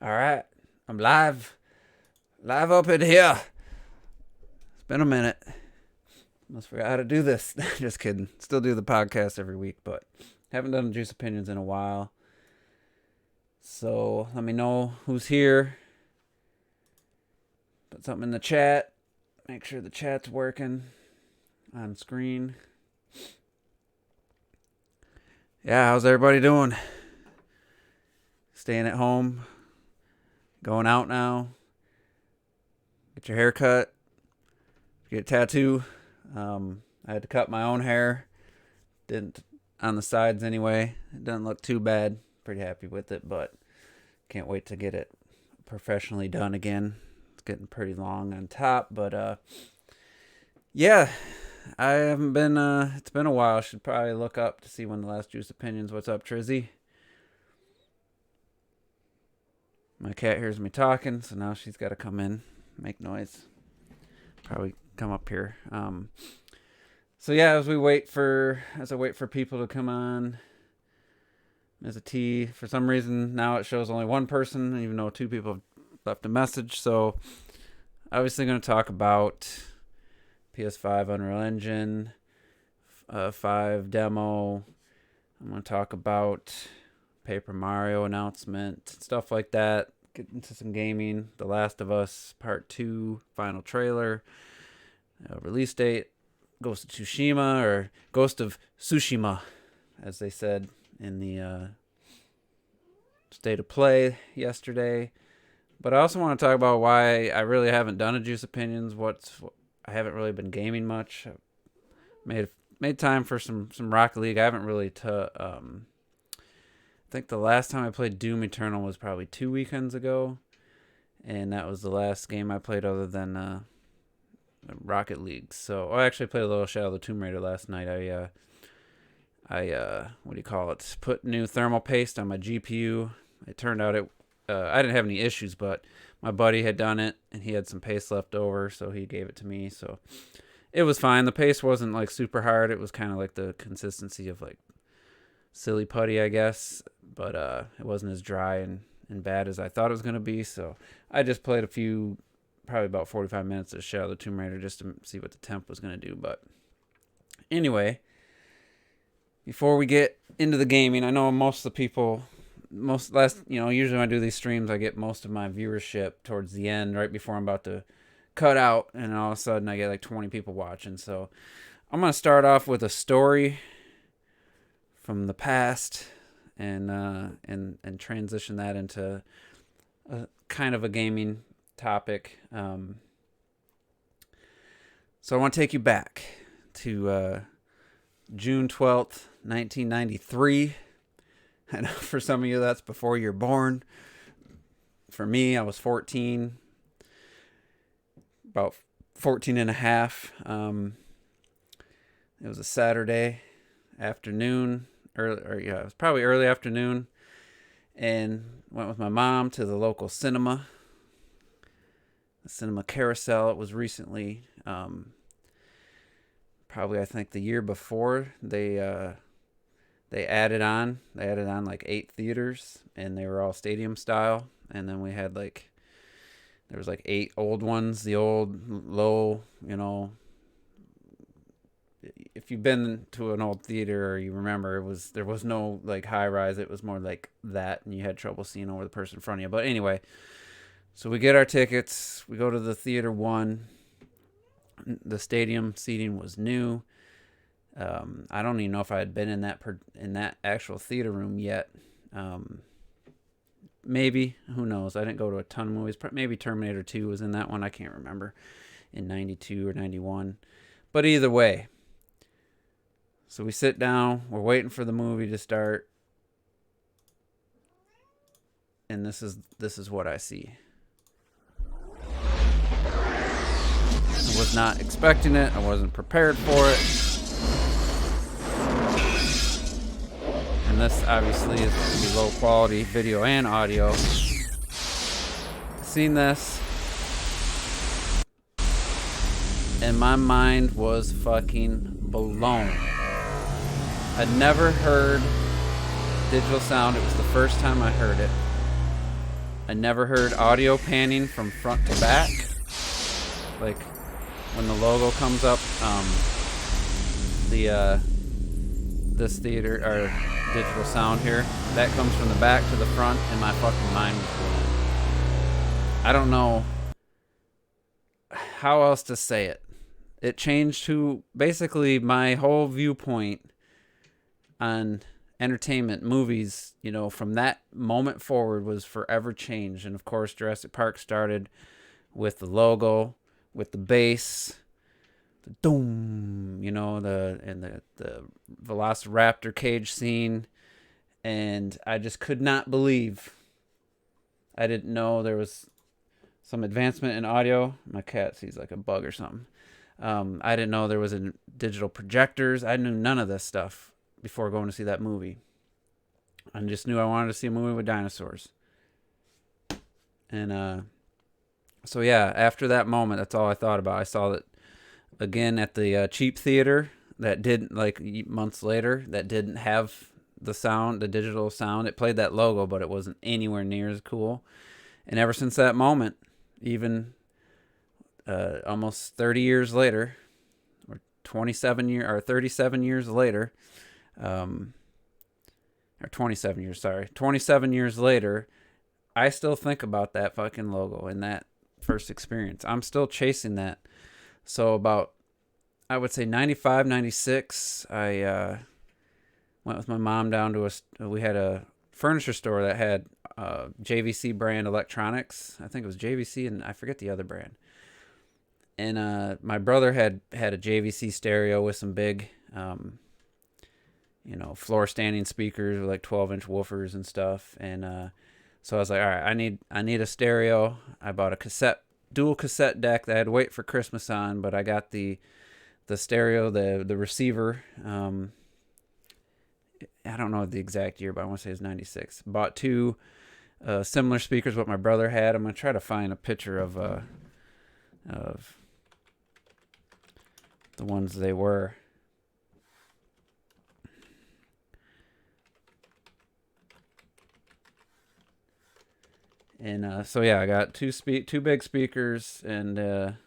All right, I'm live up in here. It's been a minute. Almost forgot how to do this. Just kidding. Still do the podcast every week, but haven't done Juice Opinions in a while. So let me know who's here. Put something in the chat. Make sure the chat's working on screen. Yeah, how's everybody doing? Staying at home? Going out now? Get your hair cut? Get a tattoo? I had to cut my own hair. Didn't on the sides anyway. It doesn't look too bad. Pretty happy with it, but can't wait to get it professionally done again. It's getting pretty long on top, but yeah, I haven't been. It's been a while. Should probably look up to see when the last Juice Opinions. What's up, Trizzy? My cat hears me talking, so now she's got to come in, make noise. Probably come up here. So yeah, as I wait for people to come on, there's a T. For some reason, now it shows only one person, even though two people have left a message. So obviously going to talk about PS5 Unreal Engine 5 demo. I'm going to talk about Paper Mario announcement, stuff like that. Get into some gaming. The Last of Us Part 2 final trailer. Release date. Ghost of Tsushima, or Ghost of Tsushima, as they said in the State of Play yesterday. But I also want to talk about why I really haven't done a Juice Opinions. I haven't really been gaming much. I made time for some Rocket League. I haven't really I think the last time I played Doom Eternal was probably 2 weekends ago, and that was the last game I played other than Rocket League. So I actually played a little Shadow of the Tomb Raider last night. I what do you call it? Put new thermal paste on my GPU. It turned out I didn't have any issues, but my buddy had done it and he had some paste left over, so he gave it to me. So it was fine. The paste wasn't like super hard. It was kind of like the consistency of like silly putty, I guess, but it wasn't as dry and bad as I thought it was going to be. So I just played probably about 45 minutes of Shadow of the Tomb Raider just to see what the temp was going to do. But anyway, before we get into the gaming, I know most of the people, usually when I do these streams, I get most of my viewership towards the end, right before I'm about to cut out, and all of a sudden I get like 20 people watching. So I'm going to start off with a story from the past and transition that into a kind of a gaming topic. So I want to take you back to June 12th, 1993. I know for some of you that's before you're born. For me, I was 14, about 14 and a half. It was a Saturday afternoon, it was probably early afternoon, and went with my mom to the local cinema. The Cinema Carousel. It was recently, probably I think the year before, they added on like 8 theaters, and they were all stadium style. And then we had there was like 8 old ones, the old low, if you've been to an old theater or you remember, there was no like high rise. It was more like that, and you had trouble seeing over the person in front of you. But anyway, so we get our tickets. We go to the theater 1. The stadium seating was new. I don't even know if I had been in that actual theater room yet. Maybe, who knows? I didn't go to a ton of movies. Maybe Terminator 2 was in that one. I can't remember, in 92 or 91. But either way, so we sit down. We're waiting for the movie to start, and this is what I see. I was not expecting it. I wasn't prepared for it. And this obviously is going to be low quality video and audio. Seen this, and my mind was fucking blown. I'd never heard digital sound. It was the first time I heard it. I never heard audio panning from front to back. Like when the logo comes up, this theater or digital sound here, that comes from the back to the front, and my fucking mind was blown. I don't know how else to say it. It changed to basically my whole viewpoint on entertainment, movies, from that moment forward was forever changed. And of course, Jurassic Park started with the logo, with the bass, the doom, the Velociraptor cage scene. And I just could not believe. I didn't know there was some advancement in audio. My cat sees like a bug or something. I didn't know there was digital projectors. I knew none of this stuff before going to see that movie. I just knew I wanted to see a movie with dinosaurs. And so yeah, after that moment, that's all I thought about. I saw it again at the cheap theater that didn't, like months later, that didn't have the sound, the digital sound. It played that logo, but it wasn't anywhere near as cool. And ever since that moment, even almost 30 years later, or 37 years later, or 27 years, sorry, 27 years later, I still think about that fucking logo and that first experience. I'm still chasing that. So about, I would say 95, 96, I went with my mom down to we had a furniture store that had JVC brand electronics. I think it was JVC and I forget the other brand. And my brother had a JVC stereo with some big, floor standing speakers with like 12-inch woofers and stuff. And so I was like, all right, I need a stereo. I bought a dual cassette deck that I had to wait for Christmas on, but I got the stereo, the receiver. I don't know the exact year, but I want to say it was 96. Bought two similar speakers what my brother had. I'm gonna try to find a picture of the ones they were. And so yeah, I got two big speakers and a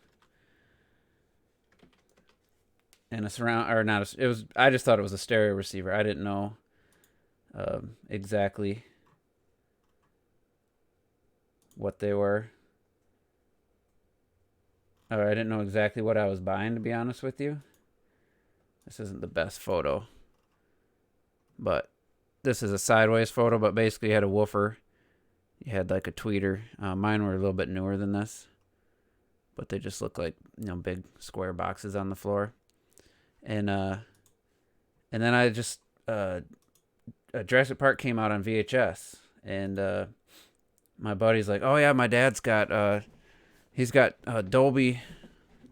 surround, or not. It was. I just thought it was a stereo receiver. I didn't know exactly what they were. Or I didn't know exactly what I was buying, to be honest with you. This isn't the best photo, but this is a sideways photo. But basically, you had a woofer. You had like a tweeter. Mine were a little bit newer than this, but they just look like big square boxes on the floor. And then I just Jurassic Park came out on VHS, and my buddy's like, "Oh yeah, my dad's got he's got Dolby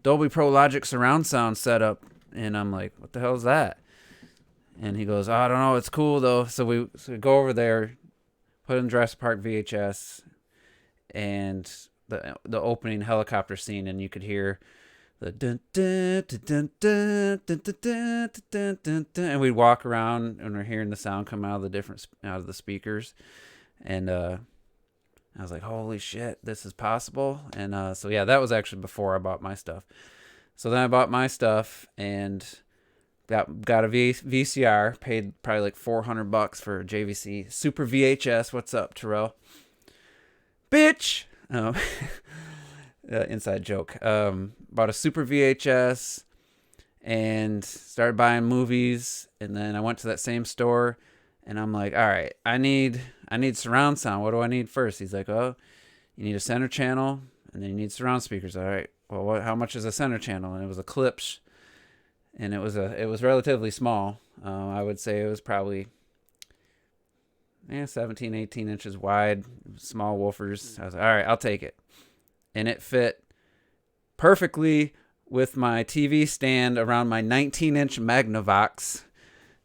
Pro Logic surround sound set up," and I'm like, "What the hell is that?" And he goes, "Oh, I don't know, it's cool though." So we go over there, put in Jurassic Park VHS, and the opening helicopter scene, and you could hear the dun dun dun dun dun dun dun dun dun, and we'd walk around and we're hearing the sound come out of the speakers, and I was like, holy shit, this is possible. And so yeah, that was actually before I bought my stuff. So then I bought my stuff and got a VCR, paid probably like $400 for a JVC Super VHS. What's up, Terrell? Bitch. Oh. Inside joke. Bought a Super VHS and started buying movies. And then I went to that same store and I'm like, all right, I need surround sound. What do I need first? He's like, oh, you need a center channel and then you need surround speakers. All right, well, how much is a center channel? And it was a Klipsch, and it was relatively small. I would say it was probably 17, 18 inches wide, small woofers. I was like, all right, I'll take it. And it fit perfectly with my TV stand around my 19-inch Magnavox.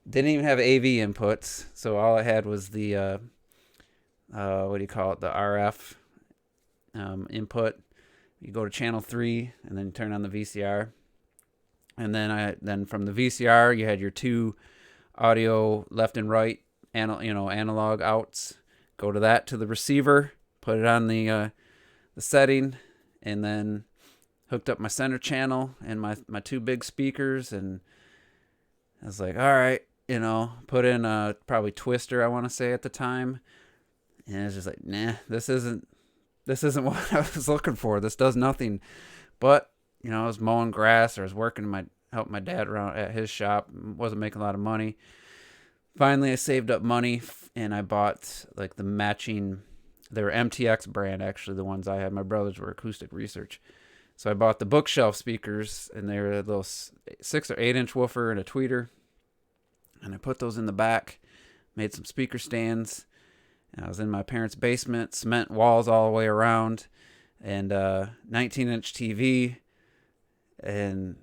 Didn't even have AV inputs, so all I had was the what do you call it? The RF input. You go to channel 3 and then turn on the VCR. And then from the VCR you had your two audio left and right analog outs. Go to the receiver, put it on the setting, and then hooked up my center channel and my two big speakers, and I was like, all right, put in probably Twister, I want to say at the time, and it's just like, nah, this isn't what I was looking for. This does nothing. But I was mowing grass, or I was helping my dad around at his shop. Wasn't making a lot of money. Finally, I saved up money and I bought like the matching. They were MTX brand, actually, the ones I had. My brothers were Acoustic Research. So I bought the bookshelf speakers, and they were a little 6 or 8 inch woofer and a tweeter. And I put those in the back, made some speaker stands. And I was in my parents' basement, cement walls all the way around, and 19-inch TV, and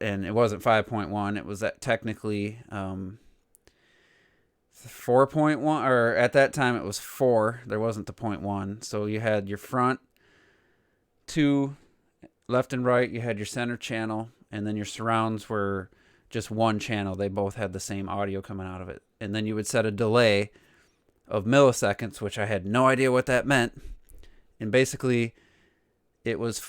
it wasn't 5.1. It was technically 4.1, or at that time it was 4. There wasn't the 0.1. So you had your front two, left and right. You had your center channel, and then your surrounds were just one channel. They both had the same audio coming out of it. And then you would set a delay of milliseconds, which I had no idea what that meant. And basically, it was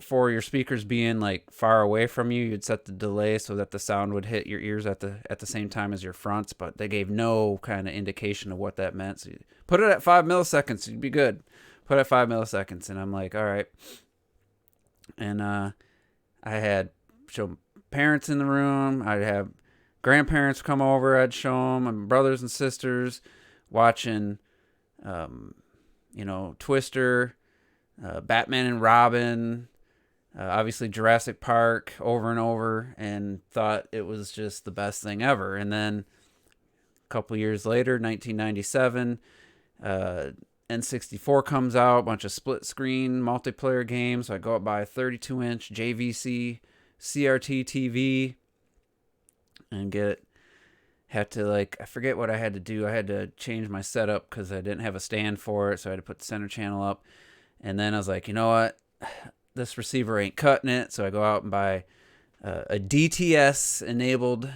for your speakers being like far away from you. You'd set the delay so that the sound would hit your ears at the same time as your fronts, but they gave no kind of indication of what that meant. So you put it at 5 milliseconds, you'd be good. Put it at 5 milliseconds, and I'm like, all right. And I had show parents in the room. I'd have grandparents come over. I'd show them, and brothers and sisters watching, Twister, Batman and Robin, obviously Jurassic Park over and over, and thought it was just the best thing ever. And then a couple years later, 1997, N64 comes out, a bunch of split screen multiplayer games. So I go up by a 32-inch JVC CRT TV and get it. Had to I forget what I had to do. I had to change my setup because I didn't have a stand for it, so I had to put the center channel up. And then I was like, you know what? This receiver ain't cutting it. So I go out and buy a DTS-enabled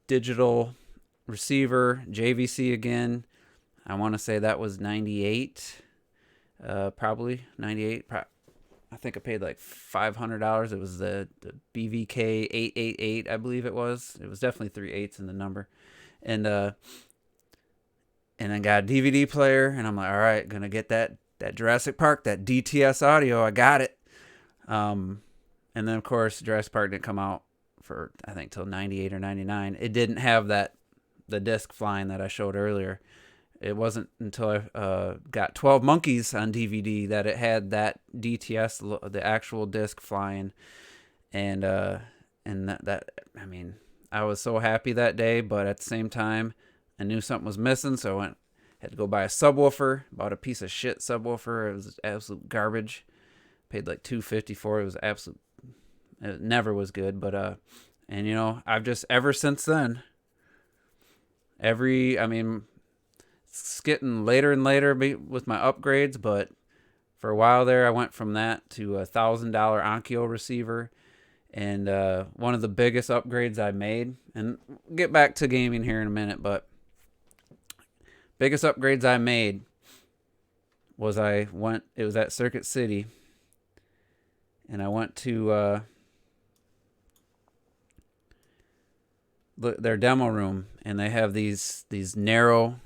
digital receiver, JVC again. I want to say that was 98, probably 98. I think I paid like $500. It was the BVK 888, I believe it was. It was definitely 3 8s in the number. And I got a DVD player, and I'm like, all right, gonna get that Jurassic Park, that DTS audio. I got it. And then of course Jurassic Park didn't come out for, I think, till 98 or 99. It didn't have the disc flying that I showed earlier. It wasn't until I got 12 Monkeys on DVD that it had that DTS, the actual disc flying, and that I mean, I was so happy that day, but at the same time, I knew something was missing, so I had to go buy a subwoofer. Bought a piece of shit subwoofer. It was absolute garbage. Paid like $250 for it. It was absolute. It never was good, but and I've just ever since then. It's getting later and later with my upgrades, but for a while there, I went from that to a $1,000 Onkyo receiver, and one of the biggest upgrades I made. And we'll get back to gaming here in a minute, but biggest upgrades I made was it was at Circuit City, and I went to their demo room, and they have these narrow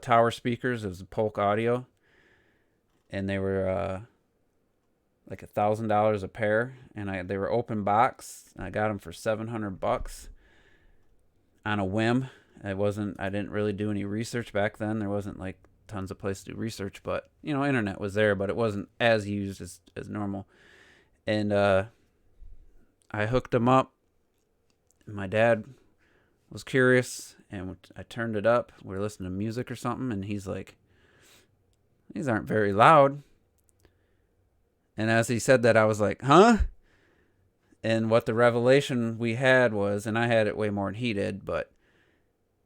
tower speakers. It was Polk Audio, and they were like $1,000 a pair, and they were open box, and I got them for $700 on a whim. I didn't really do any research back then. There wasn't like tons of places to do research, but internet was there, but it wasn't as used as normal. And I hooked them up. My dad was curious, and I turned it up. We were listening to music or something, and he's like, these aren't very loud. And as he said that, I was like, huh? And what the revelation we had was, and I had it way more than he did, but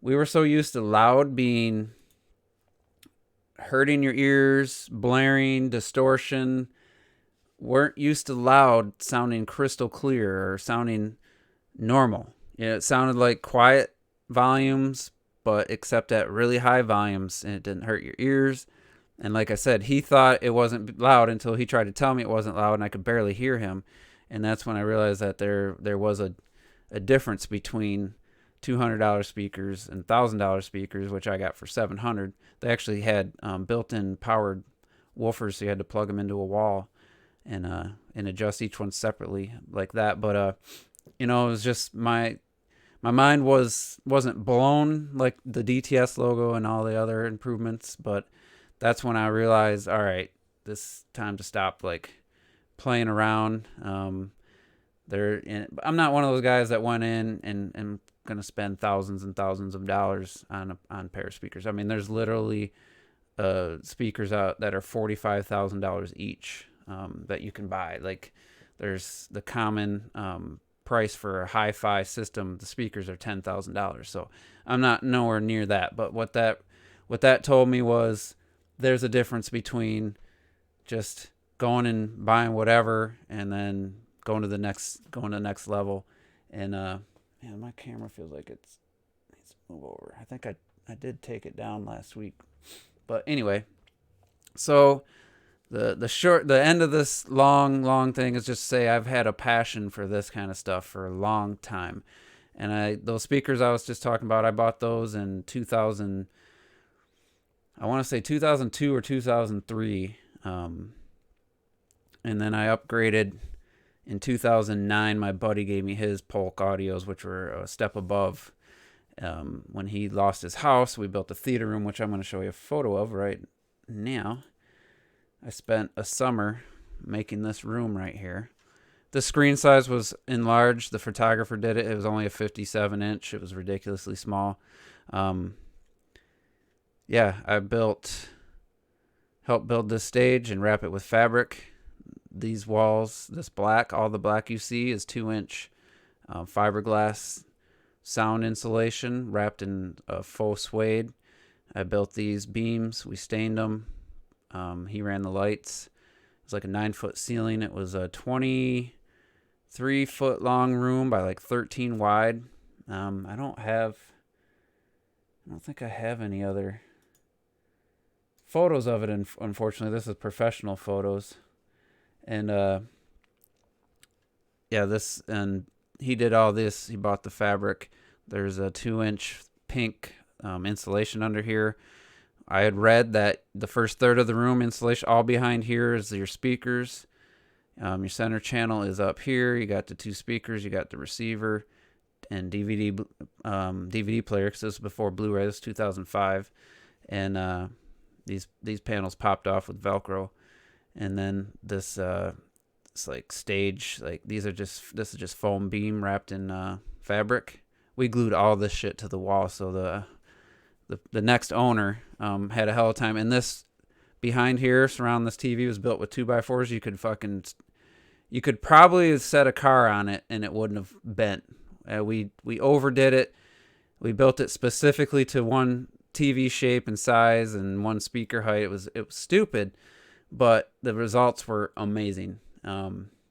we were so used to loud being hurting your ears, blaring, distortion. Weren't used to loud sounding crystal clear or sounding normal. It sounded like quiet volumes, but except at really high volumes, and it didn't hurt your ears. And like I said, he thought it wasn't loud until he tried to tell me it wasn't loud, and I could barely hear him. And that's when I realized that there was a difference between $200 speakers and $1,000 speakers, which I got for $700. They actually had built-in powered woofers, so you had to plug them into a wall and adjust each one separately like that. But it was just my mind wasn't blown like the DTS logo and all the other improvements, but that's when I realized, all right, this time to stop like playing around. I'm not one of those guys that went in and going to spend thousands and thousands of dollars on a pair of speakers. I mean, there's literally speakers out that are $45,000 each that you can buy. Like, there's the common price for a hi-fi system. The speakers are $10,000. So I'm not nowhere near that. But what that told me was there's a difference between just going and buying whatever and then going to the next level. And man, my camera feels like it needs to move over. I think I did take it down last week. But anyway, so the end of this long thing is just say I've had a passion for this kind of stuff for a long time. And those speakers I was just talking about, I bought those in 2000, I want to say 2002 or 2003. And then I upgraded in 2009. My buddy gave me his Polk Audios, which were a step above. When he lost his house, we built a theater room, which I'm going to show you a photo of right now. I spent a summer making this room right here. The screen size was enlarged. The photographer did it. It was only a 57-inch. It was ridiculously small. Yeah, I helped build this stage and wrap it with fabric. These walls, all the black you see is 2-inch fiberglass sound insulation wrapped in faux suede. I built these beams. We stained them. He ran the lights. It was like a 9-foot ceiling. It was a 23-foot long room by like 13 wide. I don't think I have any other photos of it. Unfortunately, this is professional photos. And and he did all this. He bought the fabric. There's a 2-inch pink insulation under here. I had read that the first third of the room insulation, all behind here, is your speakers. Your center channel is up here. You got the 2 speakers. You got the receiver and DVD player, because this was before Blu-ray. This was 2005. And these panels popped off with Velcro. And then this it's like stage, like this is just foam beam wrapped in fabric. We glued all this shit to the wall, so the next owner had a hell of a time. And this behind here, surround this TV, was built with 2x4s. You could probably set a car on it and it wouldn't have bent. We overdid it. We built it specifically to one TV shape and size and one speaker height. It was stupid, but the results were amazing.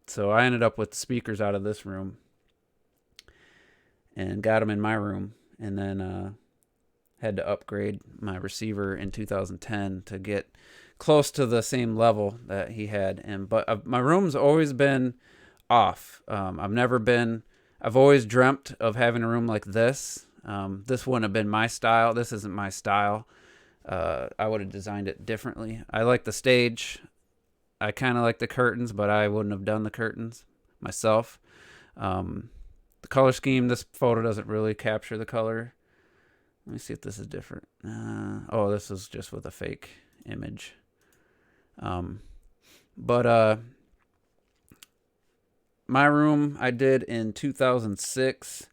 So I ended up with speakers out of this room and got them in my room, and then had to upgrade my receiver in 2010 to get close to the same level that he had. But my room's always been off. I've always dreamt of having a room like this. This wouldn't have been my style. This isn't my style. I would have designed it differently. I like the stage. I kind of like the curtains, but I wouldn't have done the curtains myself. The color scheme, this photo doesn't really capture the color. Let me see if this is different. This is just with a fake image. But my room I did in 2006.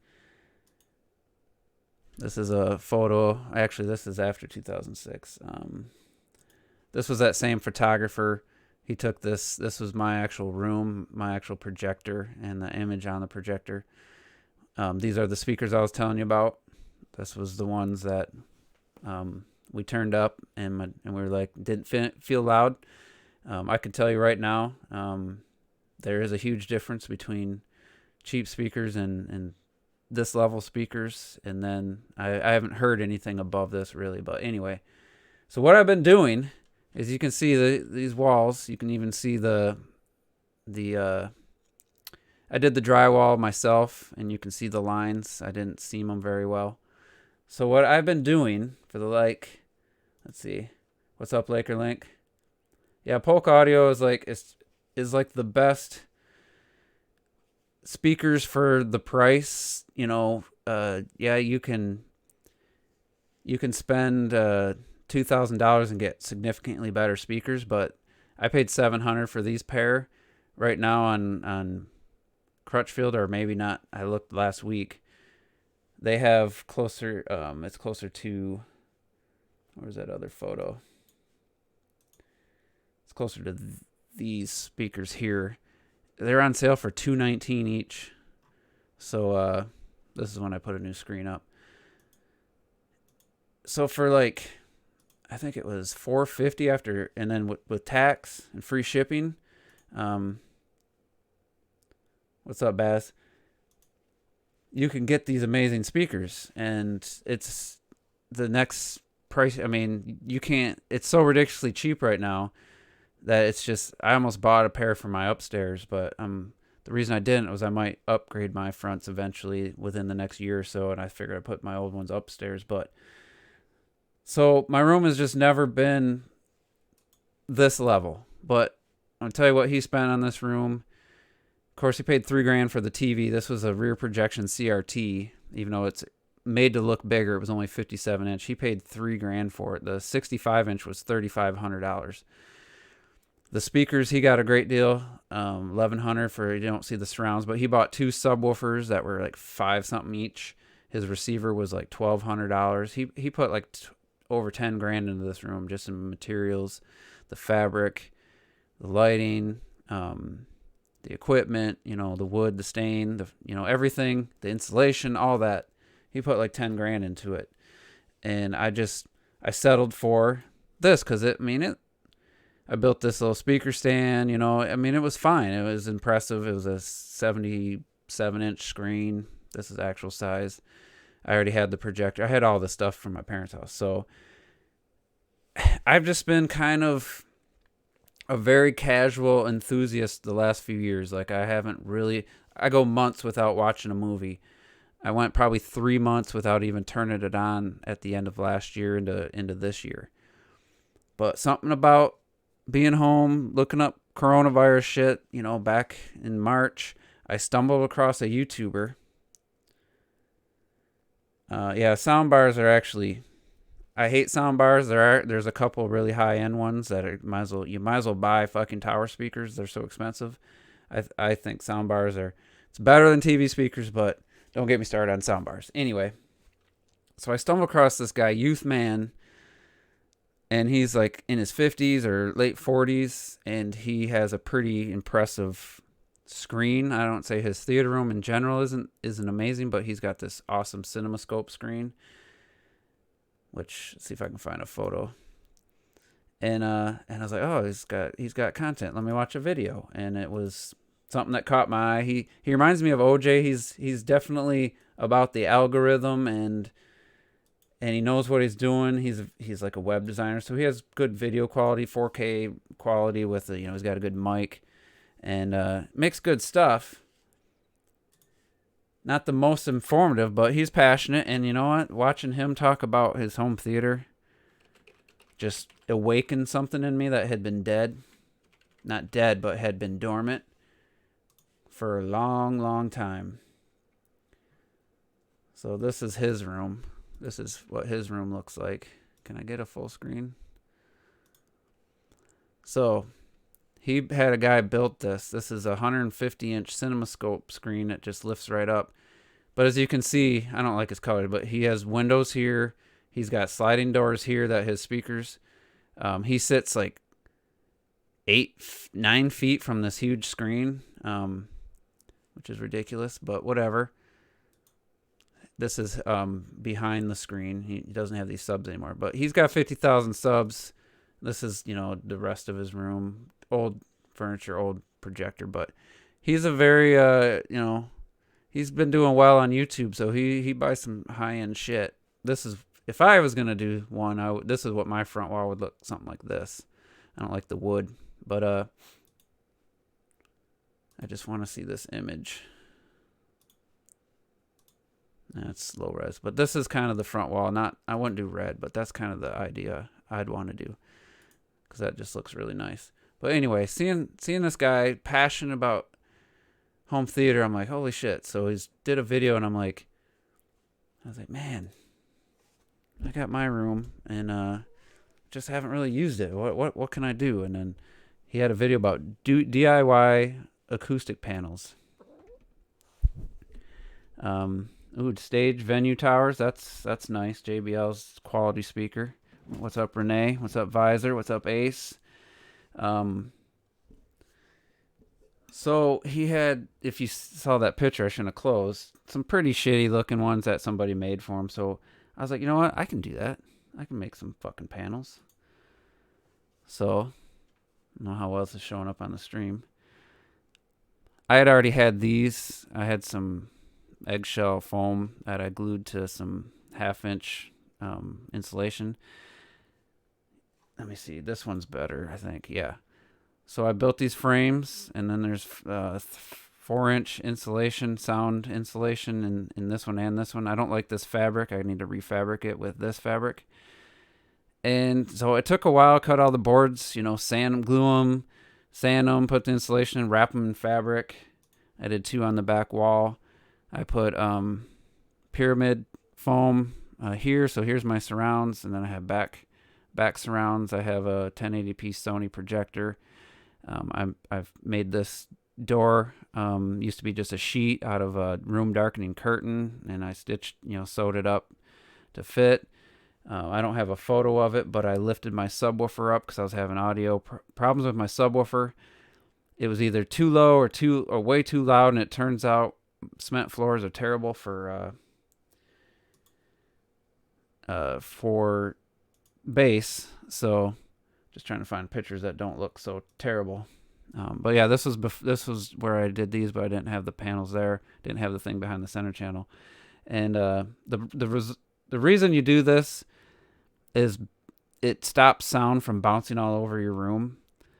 This is a photo. Actually, this is after 2006. This was that same photographer. He took this. This was my actual room, my actual projector, and the image on the projector. These are the speakers I was telling you about. This was the ones that we turned up, and we were like, didn't feel loud. I can tell you right now, there is a huge difference between cheap speakers and this level speakers, and then I haven't heard anything above this really. But anyway, so what I've been doing is, you can see these walls. You can even see the I did the drywall myself, and you can see the lines. I didn't seam them very well. So what I've been doing for the, let's see, what's up, Laker Link? Yeah, Polk Audio is like the best speakers for the price. Yeah, you can spend $2,000 and get significantly better speakers, but I paid $700 for these pair right now on Crutchfield, or maybe not. I looked last week. They have closer. It's closer to. Where's that other photo? It's closer to these speakers here. They're on sale for $219 each. So this is when I put a new screen up. So for I think it was $450 after, and then with tax and free shipping. What's up, Bass? You can get these amazing speakers, and it's the next price. I mean, you can't. It's so ridiculously cheap right now that it's just. I almost bought a pair for my upstairs, but the reason I didn't was I might upgrade my fronts eventually within the next year or so, and I figured I'd put my old ones upstairs. But so my room has just never been this level. But I'll tell you what he spent on this room. Of course, he paid $3,000 for the TV. This was a rear projection CRT, even though it's made to look bigger. It was only 57-inch. He paid $3,000 for it. The 65-inch was $3,500. The speakers, he got a great deal, $1,100 for, you don't see the surrounds, but he bought 2 subwoofers that were like $5 something each. His receiver was like $1,200. He put like over $10,000 into this room, just in materials, the fabric, the lighting, the equipment, the wood, the stain, everything, the insulation, all that. He put like $10,000 into it. And I settled for this because I built this little speaker stand, it was fine. It was impressive. It was a 77-inch screen. This is actual size. I already had the projector. I had all the stuff from my parents' house. So I've just been kind of a very casual enthusiast the last few years. I go months without watching a movie. I went probably 3 months without even turning it on at the end of last year into this year. But something about being home, looking up coronavirus shit, back in March, I stumbled across a YouTuber. Sound bars are actually, I hate sound bars. There's a couple really high end ones that you might as well buy fucking tower speakers. They're so expensive. I think sound bars it's better than TV speakers, but don't get me started on sound bars. Anyway, so I stumbled across this guy, Youth Man, and he's like in his 50s or late 40s, and he has a pretty impressive screen. I don't say his theater room in general isn't amazing, but he's got this awesome CinemaScope screen, which, let's see if I can find a photo. And I was like, oh, he's got content. Let me watch a video. And it was something that caught my eye. He reminds me of OJ. He's definitely about the algorithm, and he knows what he's doing. He's like a web designer, so he has good video quality, 4K quality with he's got a good mic, and makes good stuff. Not the most informative, but he's passionate, and you know what? Watching him talk about his home theater just awakened something in me that had been dead. Not dead, but had been dormant for a long, long time. So this is his room. This is what his room looks like. Can I get a full screen? So he had a guy built this. This is a 150-inch CinemaScope screen that just lifts right up. But as you can see, I don't like his color, but he has windows here. He's got sliding doors here that his speakers. He sits like 9 feet from this huge screen, which is ridiculous, but whatever. This is behind the screen. He doesn't have these subs anymore, but he's got 50,000 subs. This is, the rest of his room. Old furniture, old projector, but he's a very, he's been doing well on YouTube, so he buys some high end shit. This is if I was gonna do one, this is what my front wall would look something like this. I don't like the wood, but I just want to see this image. That's low res, but this is kind of the front wall. Not I wouldn't do red, but that's kind of the idea I'd want to do because that just looks really nice. But anyway, seeing this guy passionate about home theater, I'm like, holy shit. So he's did a video, and I was like, man, I got my room and just haven't really used it. What can I do? And then he had a video about DIY acoustic panels. Stage venue towers. That's nice. JBL's quality speaker. What's up, Renee? What's up, Visor? What's up, Ace? So he had, if you saw that picture, I shouldn't have closed, some pretty shitty looking ones that somebody made for him. So I was like, you know what? I can do that. I can make some fucking panels. So, I don't know how else is showing up on the stream. I had already had these. I had some eggshell foam that I glued to some 1/2-inch insulation. Let me see. This one's better, I think. Yeah. So I built these frames, and then there's 4-inch insulation, sound insulation in this one and this one. I don't like this fabric. I need to refabric it with this fabric. And so it took a while. Cut all the boards, sand them, glue them, sand them, put the insulation in, wrap them in fabric. I did 2 on the back wall. I put pyramid foam here. So here's my surrounds, and then I have back surrounds. I have a 1080p Sony projector. I've made this door. Used to be just a sheet out of a room darkening curtain, and I stitched, sewed it up to fit. I don't have a photo of it, but I lifted my subwoofer up because I was having audio problems with my subwoofer. It was either too low or way too loud, and it turns out cement floors are terrible for bass. So just trying to find pictures that don't look so terrible. But yeah, this was where I did these, but I didn't have the panels there. Didn't have the thing behind the center channel. And the reason you do this is it stops sound from bouncing all over your room.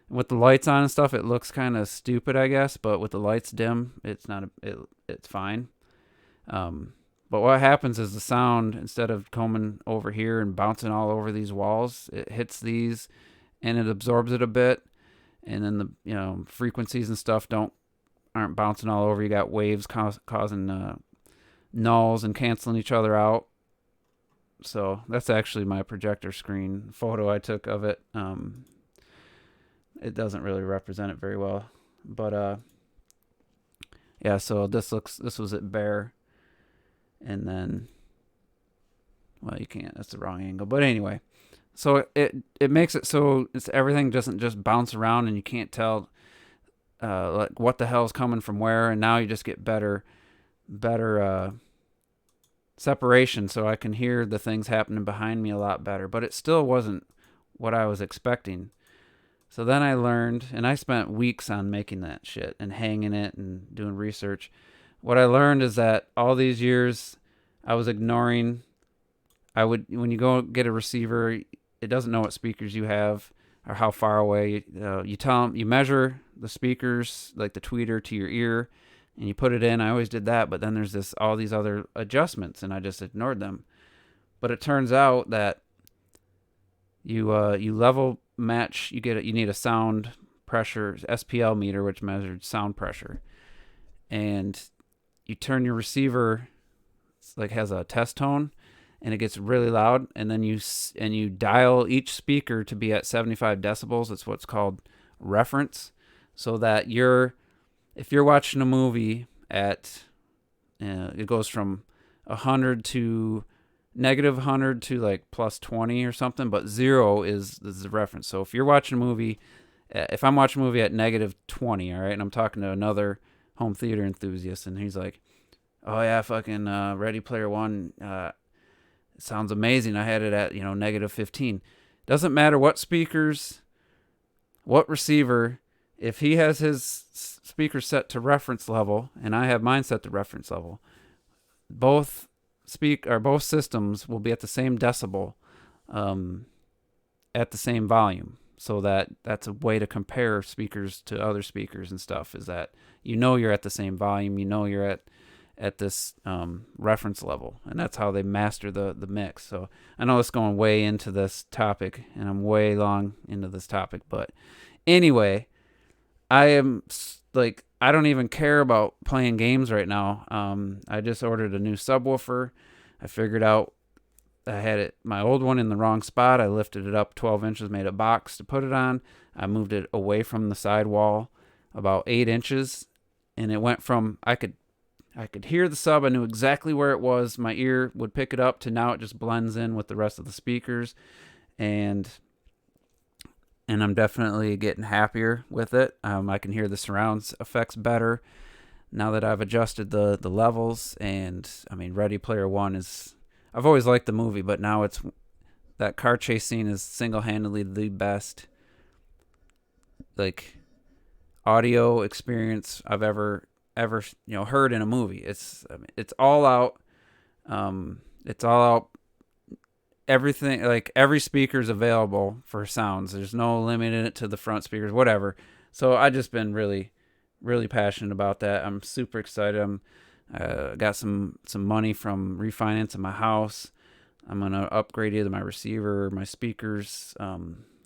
With the lights on and stuff, it looks kind of stupid, I guess. But with the lights dim, it's fine. But what happens is the sound, instead of coming over here and bouncing all over these walls, it hits these and it absorbs it a bit. And then the frequencies and stuff aren't bouncing all over. You got waves causing nulls and canceling each other out. So that's actually my projector screen photo I took of it. It doesn't really represent it very well, but yeah. So this was at bare, and then, well, you can't. That's the wrong angle. But anyway, so it makes it so everything doesn't just bounce around, and you can't tell like what the hell's coming from where. And now you just get better separation, so I can hear the things happening behind me a lot better. But it still wasn't what I was expecting. So then I learned, and I spent weeks on making that shit and hanging it and doing research. What I learned is that all these years I was ignoring. When you go get a receiver, it doesn't know what speakers you have or how far away. You tell them, you measure the speakers, like the tweeter, to your ear, and you put it in. I always did that, but then there's all these other adjustments, and I just ignored them. But it turns out that you level match. You need a sound pressure SPL meter, which measured sound pressure, and you turn your receiver, has a test tone, and it gets really loud, and then you dial each speaker to be at 75 decibels. It's what's called reference, so that if you're watching a movie at it goes from 100 to -100 to like +20 or something, but 0 is the reference. So if you're watching a movie, if I'm watching a movie at -20, all right, and I'm talking to another home theater enthusiast, and he's like, oh yeah, fucking Ready Player One, it sounds amazing. I had it at -15. Doesn't matter what speakers, what receiver. If he has his speakers set to reference level, and I have mine set to reference level, both systems will be at the same decibel, at the same volume. So that's a way to compare speakers to other speakers and stuff, is that you're at the same volume, you're at this reference level, and that's how they master the mix. So I know it's going way into this topic, and I'm way long into this topic, but anyway, I am like, I don't even care about playing games right now. I just ordered a new subwoofer. I figured out I had my old one in the wrong spot. I lifted it up 12 inches, made a box to put it on. I moved it away from the side wall about 8 inches, and it went from I could hear the sub. I knew exactly where it was. My ear would pick it up, to now it just blends in with the rest of the speakers, and I'm definitely getting happier with it. I can hear the surround effects better now that I've adjusted the levels. And I mean, Ready Player One is, I've always liked the movie, but now it's, that car chase scene is single-handedly the best like audio experience I've ever heard in a movie. It's all out. It's all out. Everything, like every speaker's available for sounds. There's no limit in it to the front speakers, whatever. So I just been really, really passionate about that. I'm super excited. I'm got some money from refinancing my house. I'm gonna upgrade either my receiver or my speakers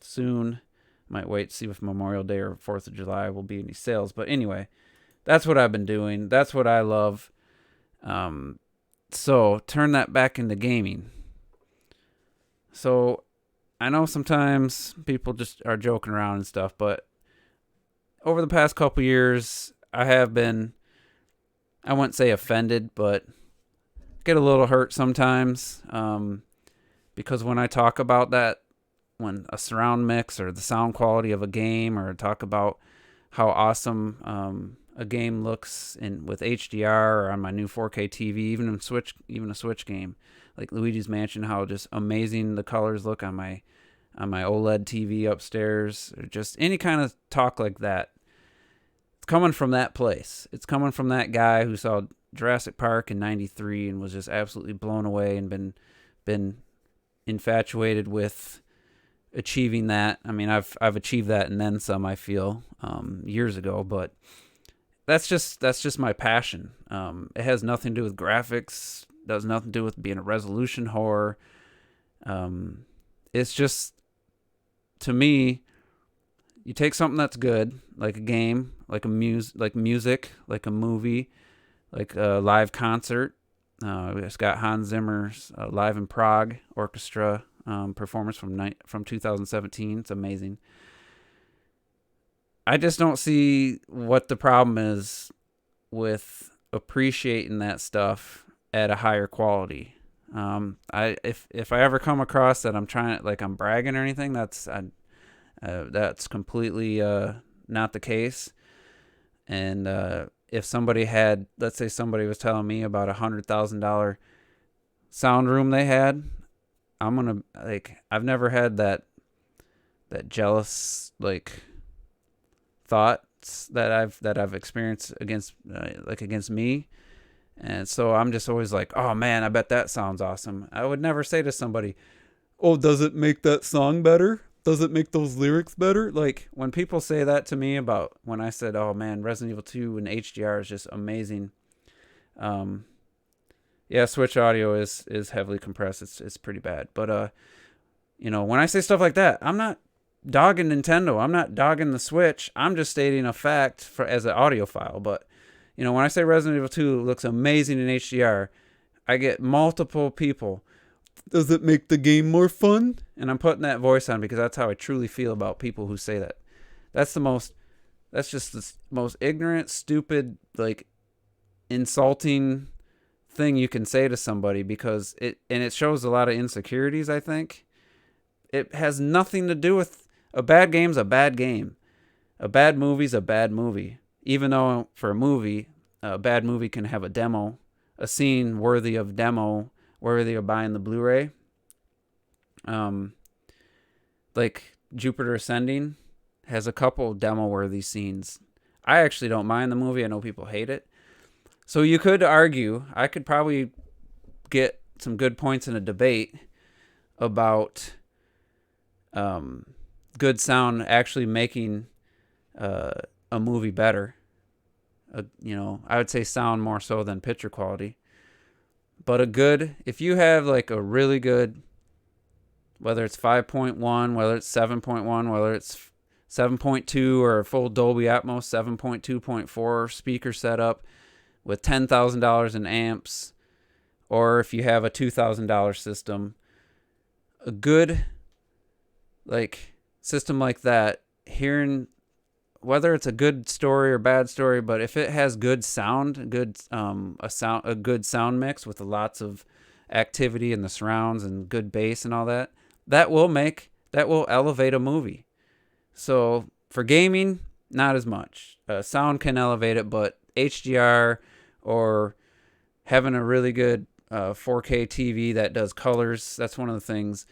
soon. Might wait to see if Memorial Day or 4th of July will be any sales. But anyway, that's what I've been doing. That's what I love. So turn that back into gaming. So I know sometimes people just are joking around and stuff, but over the past couple years, I have been, I wouldn't say offended, but get a little hurt sometimes, because when I talk about that, when a surround mix or the sound quality of a game, or talk about how awesome a game looks with HDR or on my new 4K TV, even a Switch game like Luigi's Mansion, how just amazing the colors look on my OLED TV upstairs, or just any kind of talk like that. It's coming from that place. It's coming from that guy who saw Jurassic Park in '93 and was just absolutely blown away and been infatuated with achieving that. I mean, I've achieved that and then some, I feel, years ago, but that's just my passion. It has nothing to do with graphics, does nothing to do with being a resolution whore. It's just, to me, you take something that's good, like a game, like music, like a movie, like a live concert. It's got Hans Zimmer's Live in Prague Orchestra performance from 2017. It's amazing. I just don't see what the problem is with appreciating that stuff at a higher quality. If I ever come across that I'm trying to, like, I'm bragging or anything, that's completely not the case. And if somebody had, let's say somebody was telling me about $100,000 sound room they had, I'm gonna, like, I've never had that jealous, like, thoughts that I've experienced against me. And so I'm just always like, oh man, I bet that sounds awesome. I would never say to somebody, oh, does it make that song better? Does it make those lyrics better? Like, when people say that to me about when I said, oh man, Resident Evil 2 and HDR is just amazing. Yeah, Switch audio is heavily compressed. It's pretty bad. But when I say stuff like that, I'm not dogging Nintendo. I'm not dogging the Switch. I'm just stating a fact as an audiophile. But when I say Resident Evil 2 looks amazing in HDR, I get multiple people. Does it make the game more fun? And I'm putting that voice on because that's how I truly feel about people who say that. That's just the most ignorant, stupid, like, insulting thing you can say to somebody, because it shows a lot of insecurities, I think. It has nothing to do with, a bad game's a bad game. A bad movie's a bad movie. Even though for a movie, a bad movie can have a scene worthy of buying the Blu-ray. Like Jupiter Ascending has a couple demo-worthy scenes. I actually don't mind the movie. I know people hate it. So you could argue, I could probably get some good points in a debate about good sound actually making a movie better. I would say sound more so than picture quality. But if you have like a really good, whether it's 5.1, whether it's 7.1, whether it's 7.2 or a full Dolby Atmos 7.2.4 speaker setup with $10,000 in amps, or if you have a $2,000 system, a good system like that, hearing whether it's a good story or bad story, but if it has good sound, a good sound mix with lots of activity in the surrounds and good bass and all that, that will elevate a movie. So for gaming, not as much. Sound can elevate it, but HDR or having a really good 4K TV that does colors, that's one of the things.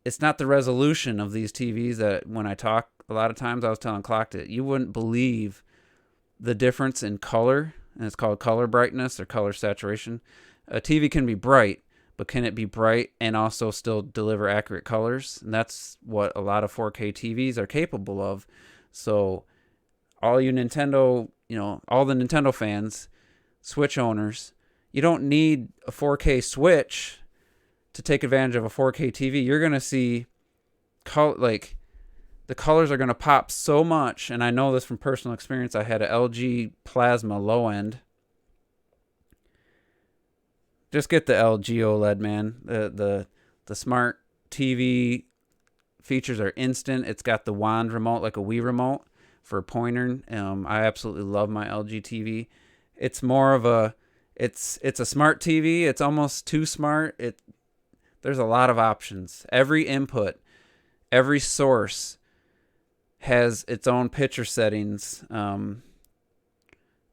It's not the resolution of these TVs that when I talk, a lot of times I was telling Clocked it, you wouldn't believe the difference in color, and it's called color brightness or color saturation. A TV can be bright, but can it be bright and also still deliver accurate colors? And that's what a lot of 4K TVs are capable of. So all you Nintendo, all the Nintendo fans, Switch owners, you don't need a 4K Switch to take advantage of a 4K TV. You're going to see the colors are going to pop so much, and I know this from personal experience. I had an LG Plasma low end. Just get the LG OLED, man. The smart TV features are instant. It's got the wand remote like a Wii remote for pointer. I absolutely love my LG TV. It's more of it's a smart TV. It's almost too smart. There's a lot of options. Every input, every source has its own picture settings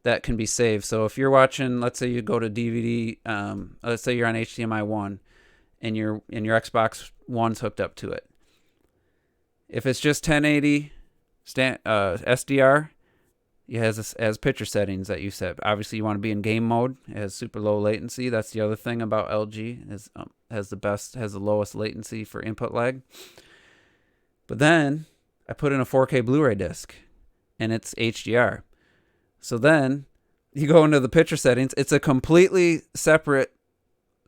that can be saved. So if you're watching, let's say you go to DVD, let's say you're on HDMI 1 and your Xbox One's hooked up to it. If it's just 1080 SDR, it has picture settings that you set. Obviously, you want to be in game mode. It has super low latency. That's the other thing about LG is has the lowest latency for input lag. But then I put in a 4K Blu-ray disc, and it's HDR. So then you go into the picture settings. It's a completely separate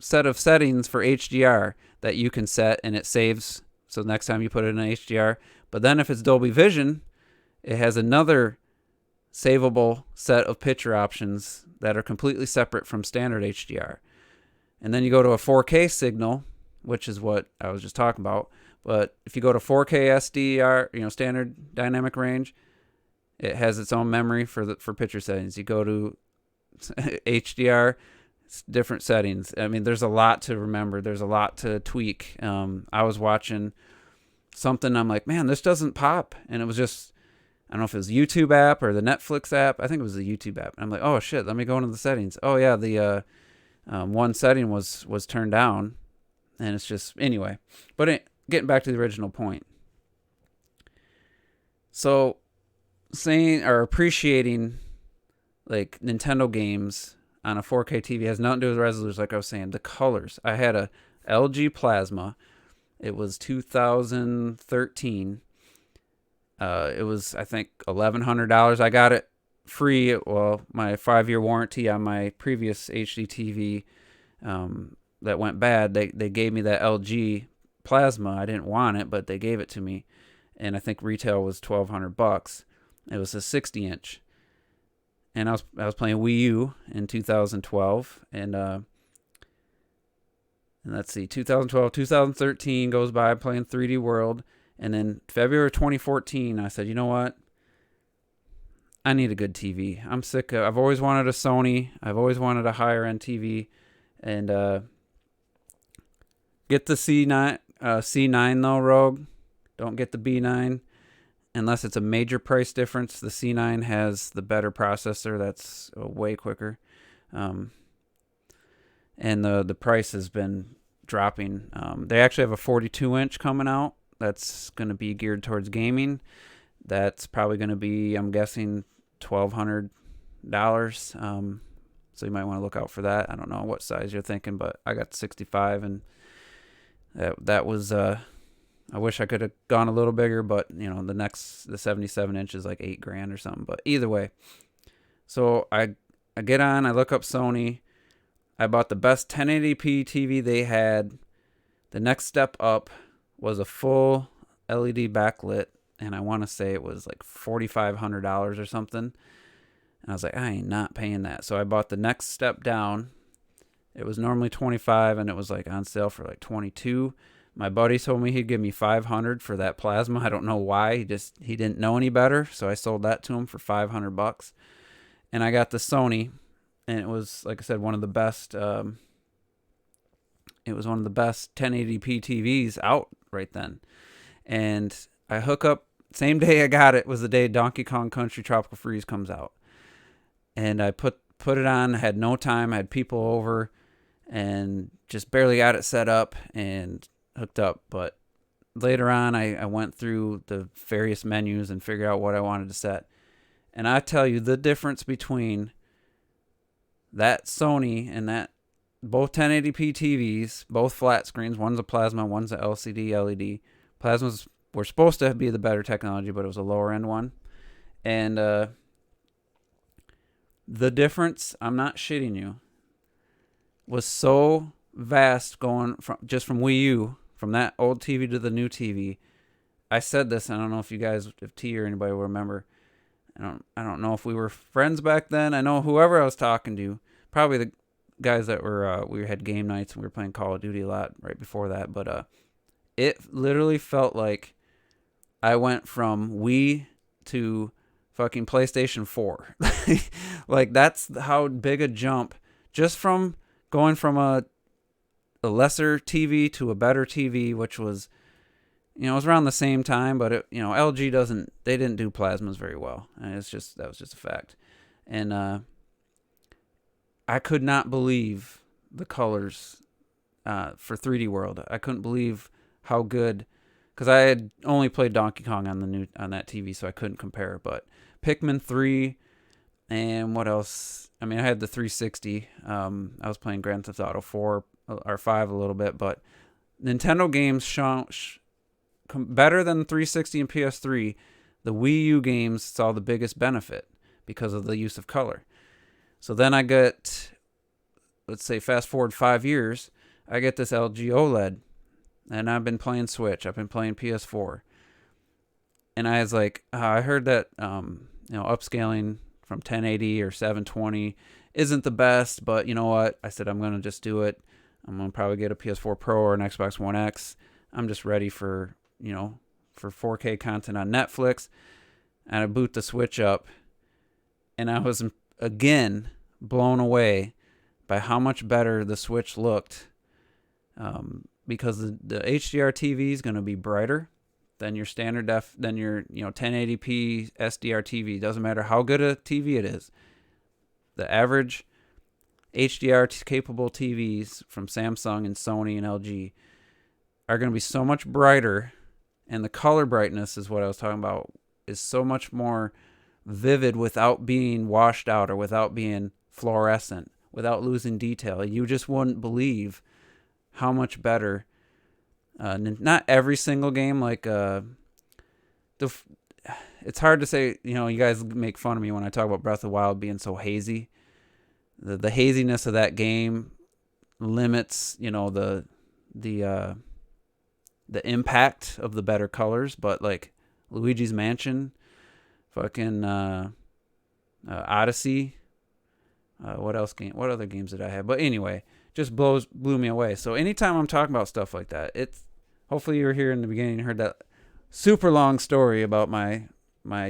set of settings for HDR that you can set, and it saves. So next time you put it in HDR. But then if it's Dolby Vision, it has another savable set of picture options that are completely separate from standard HDR. And then you go to a 4K signal, which is what I was just talking about. But if you go to 4K SDR, standard dynamic range, it has its own memory for picture settings. You go to HDR, it's different settings. I mean, there's a lot to remember. There's a lot to tweak. I was watching something. I'm like, man, this doesn't pop. And it was just, I don't know if it was the YouTube app or the Netflix app. I think it was the YouTube app. And I'm like, oh, shit, let me go into the settings. Oh, yeah, the one setting was turned down. And it's just, anyway. But getting back to the original point. So saying or appreciating like Nintendo games on a 4K TV has nothing to do with resolution. Like I was saying, the colors. I had a LG Plasma. It was 2013. It was, I think, $1,100. I got it free. Well, my 5-year warranty on my previous HD TV that went bad. They gave me that LG Plasma. I didn't want it, but they gave it to me, and I think retail was $1,200. It was a 60-inch, and I was playing Wii U in 2012, and let's see, 2012, 2013 goes by playing 3D World, and then February 2014, I said, you know what? I need a good TV. I'm sick of. I've always wanted a Sony. I've always wanted a higher end TV, and get the C9 though, Rogue. Don't get the B9 unless it's a major price difference. The C9 has the better processor. That's way quicker, and the price has been dropping. They actually have a 42-inch coming out. That's going to be geared towards gaming. That's probably going to be, I'm guessing, $1,200. So you might want to look out for that. I don't know what size you're thinking, but I got 65, and that was I wish I could have gone a little bigger, but the 77 inch is like $8,000 or something. But either way, so I get on, I look up Sony. I bought the best 1080p TV they had. The next step up was a full LED backlit, and I want to say it was like $4,500 or something. And I was like, I ain't not paying that. So I bought the next step down. It was normally $25, and it was like on sale for like $22. My buddy told me he'd give me $500 for that plasma. I don't know why. He didn't know any better, so I sold that to him for $500. And I got the Sony, and it was, like I said, one of the best. It was one of the best 1080p TVs out right then. And I hook up. Same day I got it was the day Donkey Kong Country Tropical Freeze comes out. And I put it on. I had no time. I had people over, and just barely got it set up and hooked up. But later on, I went through the various menus and figured out what I wanted to set. And I tell you, the difference between that Sony and that both 1080p TVs, both flat screens, one's a plasma, one's a LCD LED. Plasmas were supposed to be the better technology, but it was a lower end one. And the difference, I'm not shitting you, was so vast going from Wii U, from that old TV to the new TV. I said this, I don't know if you guys, if T or anybody will remember. I don't know if we were friends back then. I know whoever I was talking to, probably the guys that were, we had game nights and we were playing Call of Duty a lot right before that. But it literally felt like I went from Wii to fucking PlayStation 4. Like, that's how big a jump, just from going from a lesser TV to a better TV, which was, it was around the same time, but LG they didn't do plasmas very well. And that was just a fact. And I could not believe the colors for 3D World. I couldn't believe how good, because I had only played Donkey Kong on that TV, so I couldn't compare. But Pikmin 3 and what else? I mean, I had the 360. I was playing Grand Theft Auto 4 or 5 a little bit, but Nintendo games better than 360 and PS3. The Wii U games saw the biggest benefit because of the use of color. So then I get, let's say, fast forward 5 years, I get this LG OLED, and I've been playing Switch. I've been playing PS4. And I was like, I heard that, upscaling from 1080 or 720 isn't the best, but you know what? I said, I'm going to just do it. I'm going to probably get a PS4 Pro or an Xbox One X. I'm just ready for 4K content on Netflix. And I boot the Switch up, and I was again blown away by how much better the Switch looked, because the HDR TV is going to be brighter than your standard than your 1080p SDR TV. Doesn't matter how good a TV it is. The average HDR capable TVs from Samsung and Sony and LG are going to be so much brighter, and the color brightness is what I was talking about, is so much more vivid without being washed out or without being fluorescent, without losing detail. You just wouldn't believe how much better. Not every single game, like it's hard to say. You guys make fun of me when I talk about Breath of the Wild being so hazy. The haziness of that game limits, the impact of the better colors. But like Luigi's Mansion, fucking Odyssey. What other games did I have? But anyway, just blew me away. So anytime I'm talking about stuff like that, hopefully you were here in the beginning and heard that super long story about my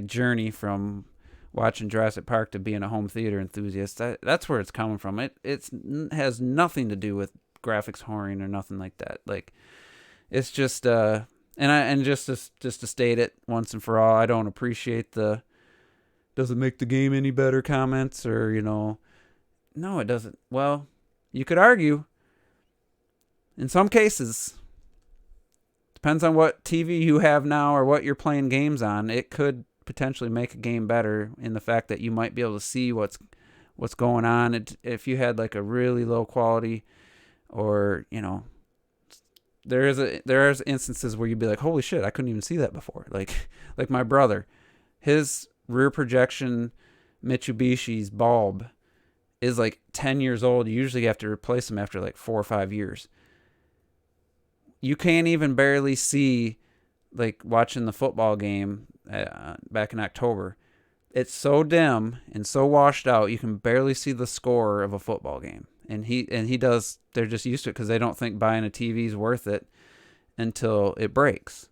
journey from watching Jurassic Park to being a home theater enthusiast. That's where it's coming from. It has nothing to do with graphics whoring or nothing like that. Like, it's just just to state it once and for all, I don't appreciate the does it make the game any better comments, or no, it doesn't. Well, you could argue in some cases, depends on what TV you have now or what you're playing games on, it could potentially make a game better in the fact that you might be able to see what's going on. If you had like a really low quality, or there's instances where you'd be like, holy shit, I couldn't even see that before. Like my brother, his rear projection Mitsubishi's bulb is like 10 years old. You usually have to replace them after like 4 or 5 years. You can't even barely see, like watching the football game back in October. It's so dim and so washed out, you can barely see the score of a football game. And he does. They're just used to it because they don't think buying a TV is worth it until it breaks.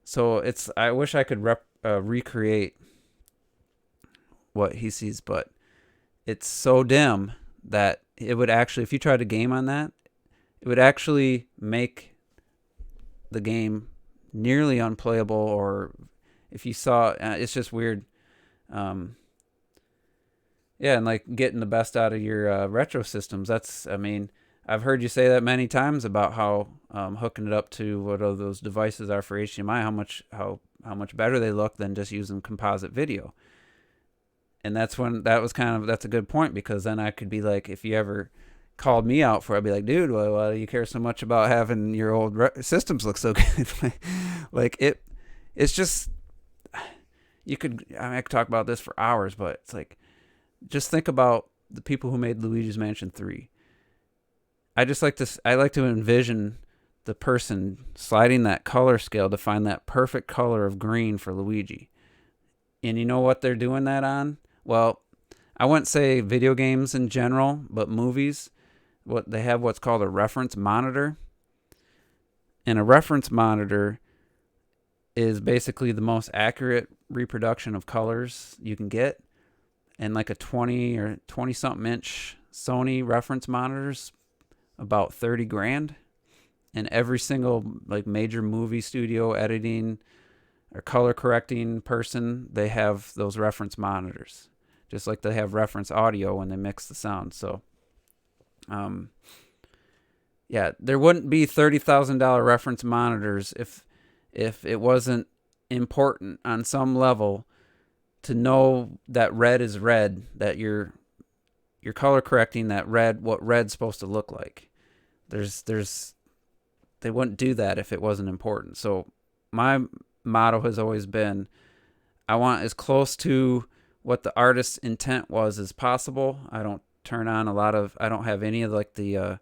So I wish I could recreate what he sees, but it's so dim that it would actually, if you tried a game on that, it would actually make the game nearly unplayable. Or if you saw, it's just weird. Yeah, and like getting the best out of your retro systems. I've heard you say that many times about how hooking it up to what those devices are for HDMI, how much better they look than just using composite video. And that's a good point, because then I could be like, if you ever called me out for it, I'd be like, dude, why do you care so much about having your old systems look so good? It's just, I could talk about this for hours, but it's like, just think about the people who made Luigi's Mansion 3. I like to envision the person sliding that color scale to find that perfect color of green for Luigi. And you know what they're doing that on? Well, I wouldn't say video games in general, but movies. They have what's called a reference monitor. And a reference monitor is basically the most accurate reproduction of colors you can get. And like a 20 or 20 something inch Sony reference monitors, about $30,000. And every single like major movie studio editing or color correcting person, they have those reference monitors, just like they have reference audio when they mix the sound. So, yeah, there wouldn't be $30,000 reference monitors if it wasn't important on some level to know that red is red, that you're color correcting that red, what red's supposed to look like. They wouldn't do that if it wasn't important. So my motto has always been, I want as close to what the artist's intent was as possible. I don't I don't have any of like the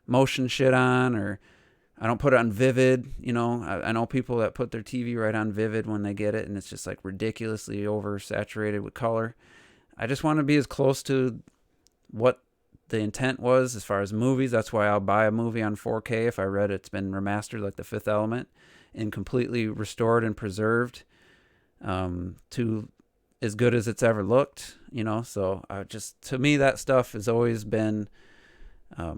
motion shit on, or I don't put it on Vivid. I know people that put their TV right on Vivid when they get it, and it's just like ridiculously oversaturated with color. I just want to be as close to what the intent was as far as movies. That's why I'll buy a movie on 4K if I read it's been remastered, like The Fifth Element, and completely restored and preserved to as good as it's ever looked. So to me, that stuff has always been. I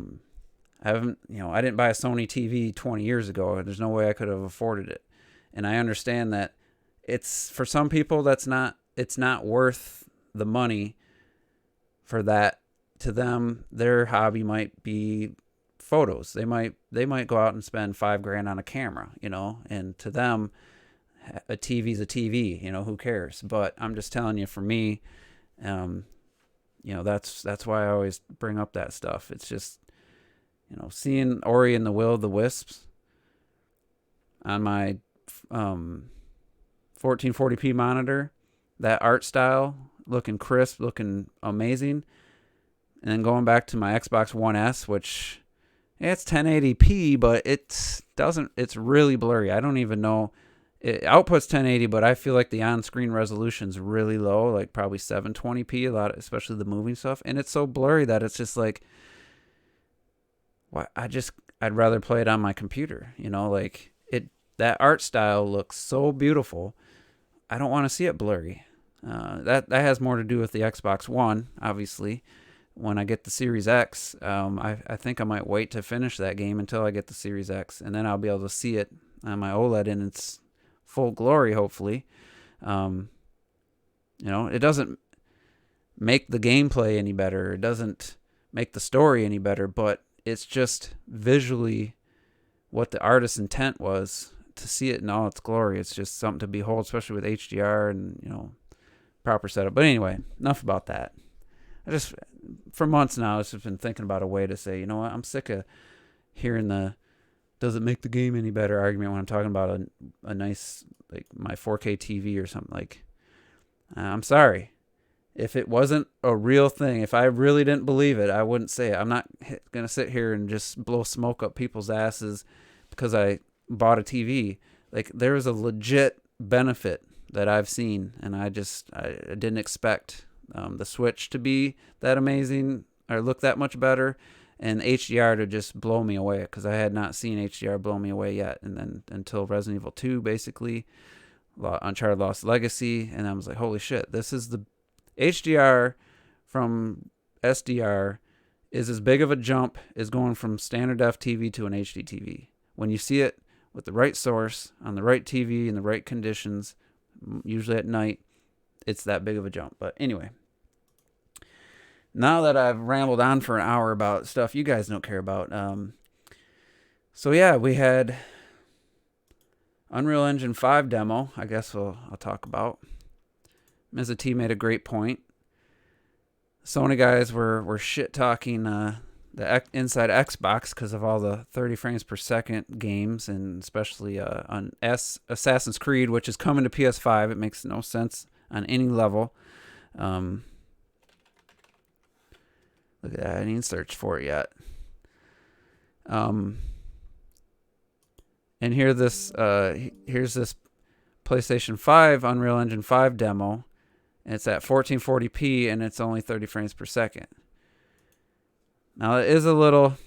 didn't buy a Sony TV 20 years ago. There's no way I could have afforded it. And I understand that it's, for some people, it's not worth the money for that. To them, their hobby might be photos. They might go out and spend $5,000 on a camera, and to them, a TV's a TV, who cares? But I'm just telling you, for me, that's why I always bring up that stuff. It's just, seeing Ori and the Will of the Wisps on my 1440p monitor, that art style, looking crisp, looking amazing. And then going back to my Xbox One S, which, it's 1080p, but it's really blurry. I don't even know. It outputs 1080, but I feel like the on-screen resolution's really low, like probably 720p, especially the moving stuff. And it's so blurry that it's just like, I'd rather play it on my computer. That art style looks so beautiful. I don't want to see it blurry. That has more to do with the Xbox One, obviously. When I get the Series X, I think I might wait to finish that game until I get the Series X, and then I'll be able to see it on my OLED in its full glory, hopefully. It doesn't make the gameplay any better. It doesn't make the story any better, but it's just visually what the artist's intent was to see it in all its glory. It's just something to behold, especially with HDR and, proper setup. But anyway, enough about that. For months now, I've just been thinking about a way to say, you know what, I'm sick of hearing the does it make the game any better argument when I'm talking about a nice, like, my 4K TV or something. Like, I'm sorry. If it wasn't a real thing, if I really didn't believe it, I wouldn't say it. I'm not going to sit here and just blow smoke up people's asses because I bought a TV. Like, there is a legit benefit that I've seen, and I didn't expect the Switch to be that amazing or look that much better, and HDR to just blow me away, because I had not seen HDR blow me away yet. And then until Resident Evil 2, basically, Uncharted Lost Legacy, and I was like, holy shit, this is the HDR from SDR is as big of a jump as going from standard def TV to an HD TV. When you see it with the right source, on the right TV, in the right conditions, usually at night, it's that big of a jump. But anyway, now that I've rambled on for an hour about stuff you guys don't care about, so yeah, we had Unreal Engine 5 demo, I guess I'll talk about. Mr. T made a great point. Sony guys were shit-talking the inside Xbox because of all the 30 frames per second games, and especially on Assassin's Creed, which is coming to PS5. It makes no sense on any level. Look at that. I didn't even search for it yet. And here's this PlayStation 5 Unreal Engine 5 demo. And it's at 1440p, and it's only 30 frames per second. Now, it is a little...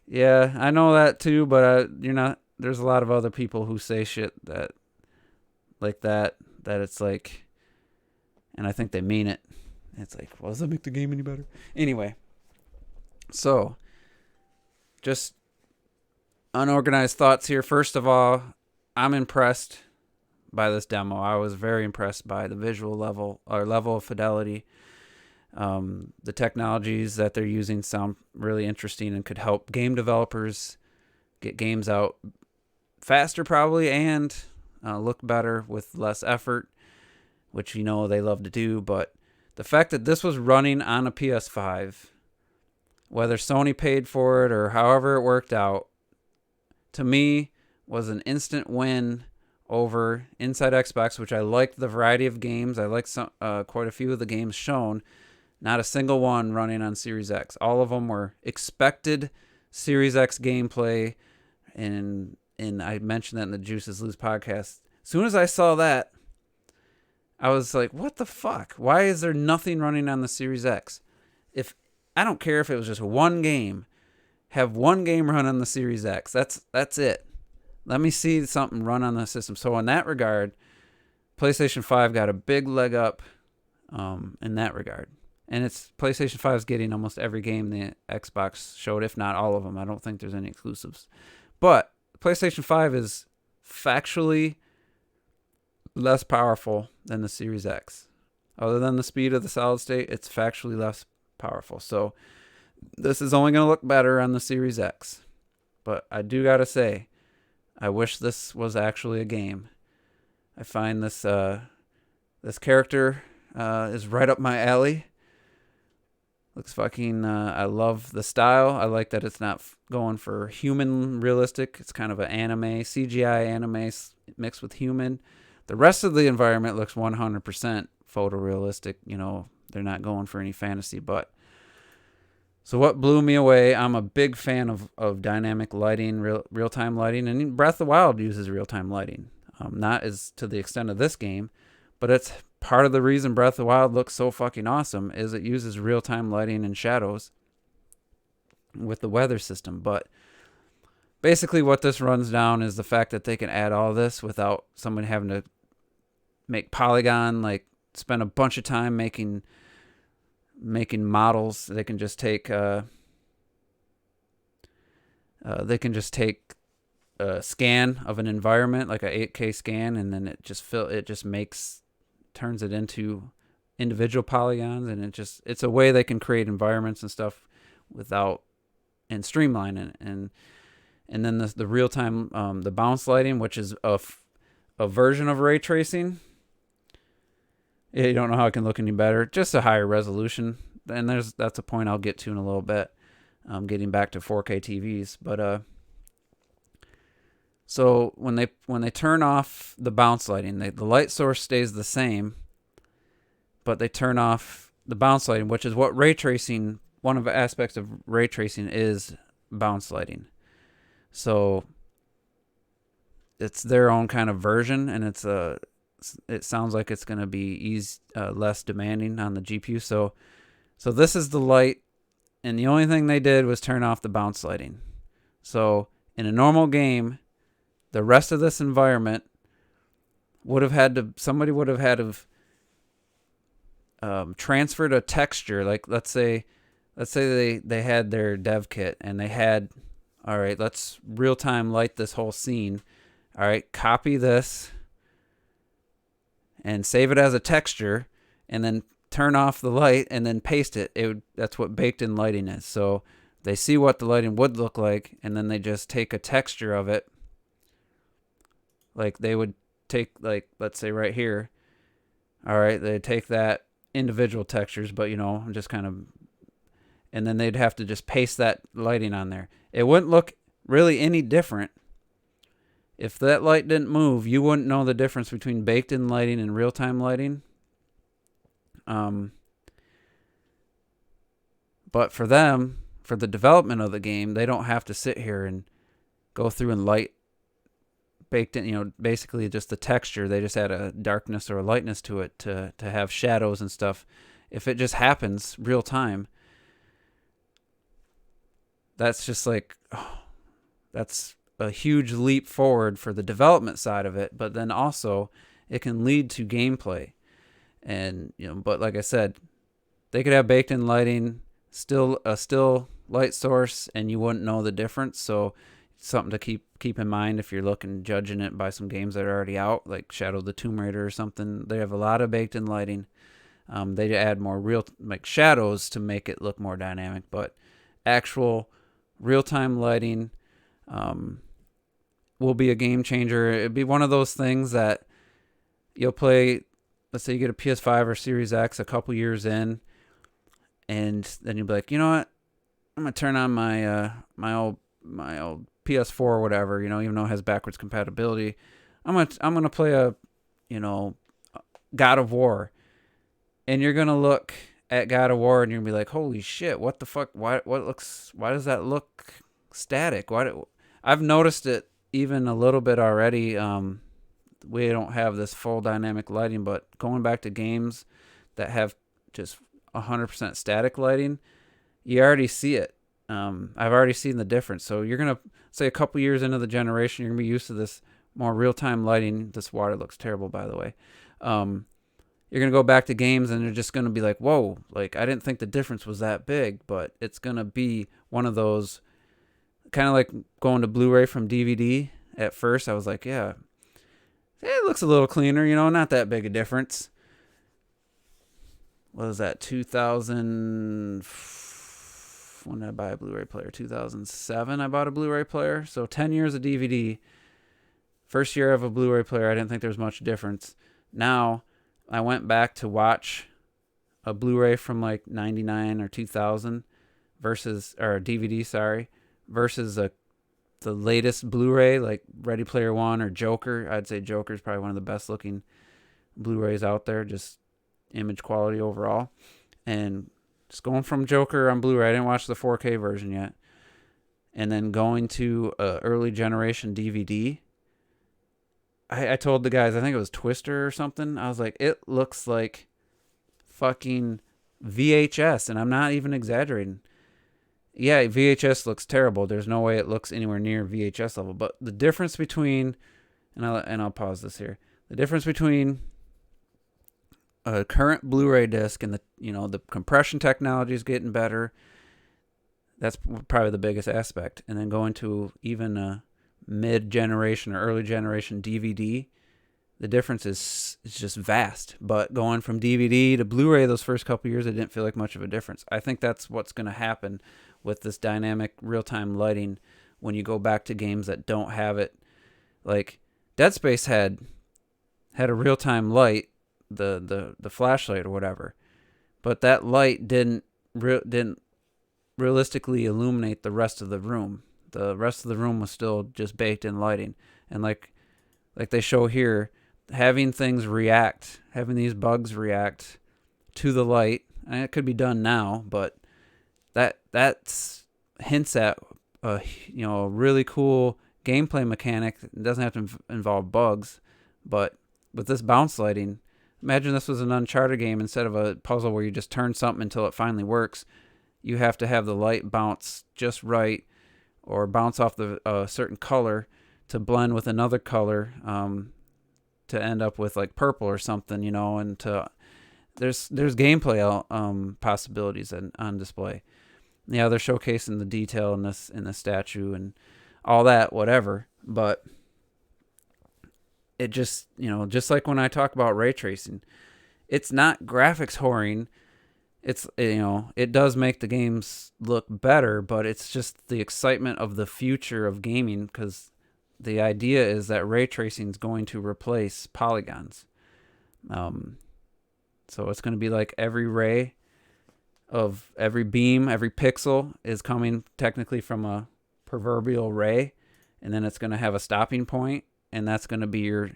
Yeah, I know that too, but you're not... There's a lot of other people who say shit that it's like... And I think they mean it. It's like, well, does that make the game any better? Anyway. So, just unorganized thoughts here. First of all, I'm impressed by this demo. I was very impressed by the visual level of fidelity. The technologies that they're using sound really interesting and could help game developers get games out faster probably, and look better with less effort, which they love to do. But the fact that this was running on a PS5, whether Sony paid for it or however it worked out, to me was an instant win over Inside Xbox, which I liked the variety of games. I liked quite a few of the games shown. Not a single one running on Series X. All of them were expected Series X gameplay, and I mentioned that in the Juices Loose podcast. As soon as I saw that, I was like, what the fuck? Why is there nothing running on the Series X? I don't care if it was just one game. Have one game run on the Series X. That's it. Let me see something run on the system. So in that regard, PlayStation 5 got a big leg up in that regard. And PlayStation 5 is getting almost every game the Xbox showed, if not all of them. I don't think there's any exclusives. But PlayStation 5 is factually less powerful than the Series X. Other than the speed of the solid state, it's factually less powerful. So this is only going to look better on the Series X. But I do got to say, I wish this was actually a game. I find this character is right up my alley. Looks fucking... I love the style. I like that it's not going for human realistic. It's kind of an anime, CGI anime mixed with human. The rest of the environment looks 100% photorealistic. They're not going for any fantasy. But so what blew me away, I'm a big fan of dynamic lighting, real-time lighting, and Breath of the Wild uses real-time lighting. Not as to the extent of this game, but it's part of the reason Breath of the Wild looks so fucking awesome is it uses real-time lighting and shadows with the weather system. But basically what this runs down is the fact that they can add all this without someone having to make polygon, like spend a bunch of time making models. They can just take a scan of an environment, like a 8K scan, and then it just turns it into individual polygons, and it's a way they can create environments and stuff and streamline it. And and then the real time the bounce lighting, which is a version of ray tracing. You don't know how it can look any better. Just a higher resolution, and that's a point I'll get to in a little bit. Getting back to 4K TVs, but so when they turn off the bounce lighting, the light source stays the same, but they turn off the bounce lighting, which is what ray tracing. One of the aspects of ray tracing is bounce lighting. So it's their own kind of version, and it sounds like it's going to be less demanding on the GPU. So this is the light, and the only thing they did was turn off the bounce lighting. So in a normal game, the rest of this environment somebody would have had to transferred a texture. Like let's say they had their dev kit and they had, all right, let's real time light this whole scene. All right, copy this and save it as a texture, and then turn off the light and then paste it. That's what baked in lighting is. So they see what the lighting would look like, and then they just take a texture of it. Like they would take, like, let's say right here. All right, they take that individual textures, but I'm just kind of, and then they'd have to just paste that lighting on there. It wouldn't look really any different. If that light didn't move, you wouldn't know the difference between baked in lighting and real-time lighting. But for them, for the development of the game, they don't have to sit here and go through and light baked in, basically just the texture. They just add a darkness or a lightness to it to have shadows and stuff. If it just happens real time, that's just like, that's a huge leap forward for the development side of it. But then also it can lead to gameplay. And, but like I said, they could have baked in lighting, still light source, and you wouldn't know the difference. So something to keep in mind if you're judging it by some games that are already out, like Shadow of the Tomb Raider or something. They have a lot of baked in lighting. They add more real shadows to make it look more dynamic, but actual real-time lighting will be a game changer. It'd be one of those things that you'll play. Let's say you get a PS5 or Series X a couple years in, and then you'll be like, you know what? I'm gonna turn on my my old PS4 or whatever. Even though it has backwards compatibility, I'm gonna play a God of War, and you're gonna look at God of War and you're gonna be like, holy shit, what the fuck? Why does that look static? I've noticed it even a little bit already. We don't have this full dynamic lighting, but going back to games that have just 100% static lighting, you already see it. I've already seen the difference. So you're going to say a couple years into the generation, you're going to be used to this more real-time lighting. This water looks terrible, by the way. You're going to go back to games and you're just going to be like, whoa, like I didn't think the difference was that big, but it's going to be one of those kind of like going to Blu-ray from DVD. At first I was like, yeah, it looks a little cleaner, not that big a difference. What was that, 2000? When did I buy a Blu-ray player? 2007 I bought a Blu-ray player. So 10 years of DVD. First year of a Blu-ray player, I didn't think there was much difference. Now, I went back to watch a Blu-ray from like 99 or 2000 versus, or DVD, sorry, versus the latest Blu-ray, like Ready Player One or Joker. I'd say Joker is probably one of the best looking Blu-rays out there, just image quality overall. And just going from Joker on Blu-ray, I didn't watch the 4K version yet, and then going to early generation DVD. I told the guys, I think it was Twister or something, I was like, it looks like fucking VHS, and I'm not even exaggerating. Yeah, VHS looks terrible. There's no way it looks anywhere near VHS level. But the difference between, and I'll pause this here. The difference between a current Blu-ray disc and the compression technology is getting better. That's probably the biggest aspect. And then going to even a mid-generation or early generation DVD, the difference is just vast. But going from DVD to Blu-ray those first couple years, it didn't feel like much of a difference. I think that's what's going to happen with this dynamic real-time lighting when you go back to games that don't have it. Like Dead Space had a real-time light, the flashlight or whatever, but that light didn't realistically illuminate the rest of the room. The rest of the room was still just baked in lighting. And like they show here, having these bugs react to the light, and it could be done now, but that's hints at a really cool gameplay mechanic. It doesn't have to involve bugs, but with this bounce lighting, imagine this was an Uncharted game instead of a puzzle where you just turn something until it finally works. You have to have the light bounce just right, or bounce off the certain color to blend with another color, to end up with like purple or something, and there's gameplay possibilities on display. Yeah, they're showcasing the detail in the statue and all that, whatever. But it just, just like when I talk about ray tracing, it's not graphics whoring. It's, it does make the games look better, but it's just the excitement of the future of gaming, because the idea is that ray tracing is going to replace polygons. So it's going to be like every ray of every beam, every pixel is coming technically from a proverbial ray, and then it's going to have a stopping point, and that's going to be your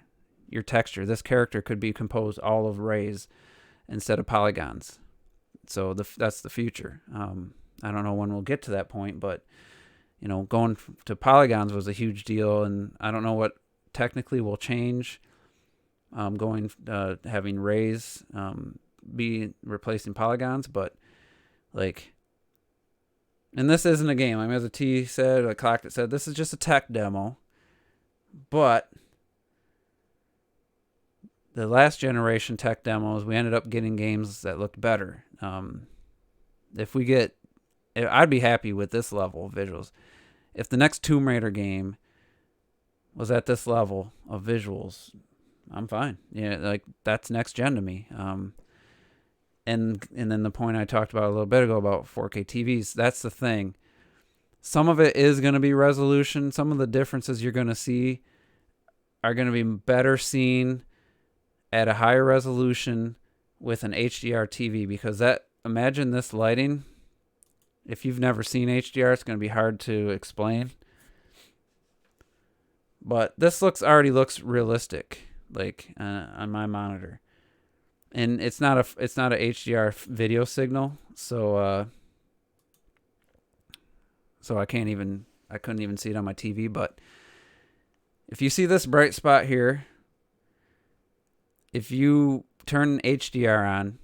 texture. This character could be composed all of rays instead of polygons. So that's the future. I don't know when we'll get to that point, but going to polygons was a huge deal, and I don't know what technically will change. Having rays be replacing polygons, but and this isn't a game. I mean, as a T said, like Clackett said, this is just a tech demo. But the last generation tech demos, we ended up getting games that looked better. I'd be happy with this level of visuals. If the next Tomb Raider game was at this level of visuals, I'm fine. Yeah, that's next gen to me. And then the point I talked about a little bit ago about 4K TVs, that's the thing. Some of it is going to be resolution. Some of the differences you're going to see are going to be better seen at a higher resolution with an HDR TV, because imagine this lighting. If you've never seen HDR, it's going to be hard to explain. But this already looks realistic, on my monitor. And it's not a HDR video signal, so I couldn't even see it on my TV. But if you see this bright spot here, if you turn HDR on,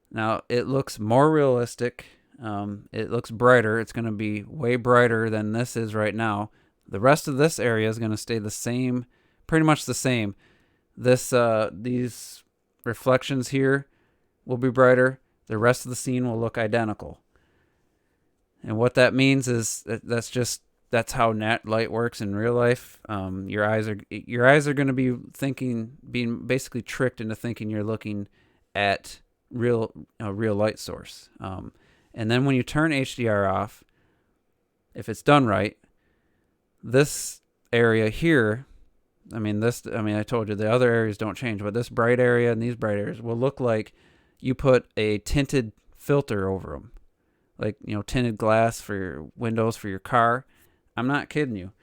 now it looks more realistic. It looks brighter. It's going to be way brighter than this is right now. The rest of this area is going to stay the same, pretty much the same. These reflections here will be brighter. The rest of the scene will look identical. And what that means is that's how light works in real life. Your eyes are going to be being basically tricked into thinking you're looking at a real light source. And then when you turn HDR off, if it's done right, this area here, I told you the other areas don't change, but this bright area and these bright areas will look like you put a tinted filter over them. Tinted glass for your windows for your car. I'm not kidding you.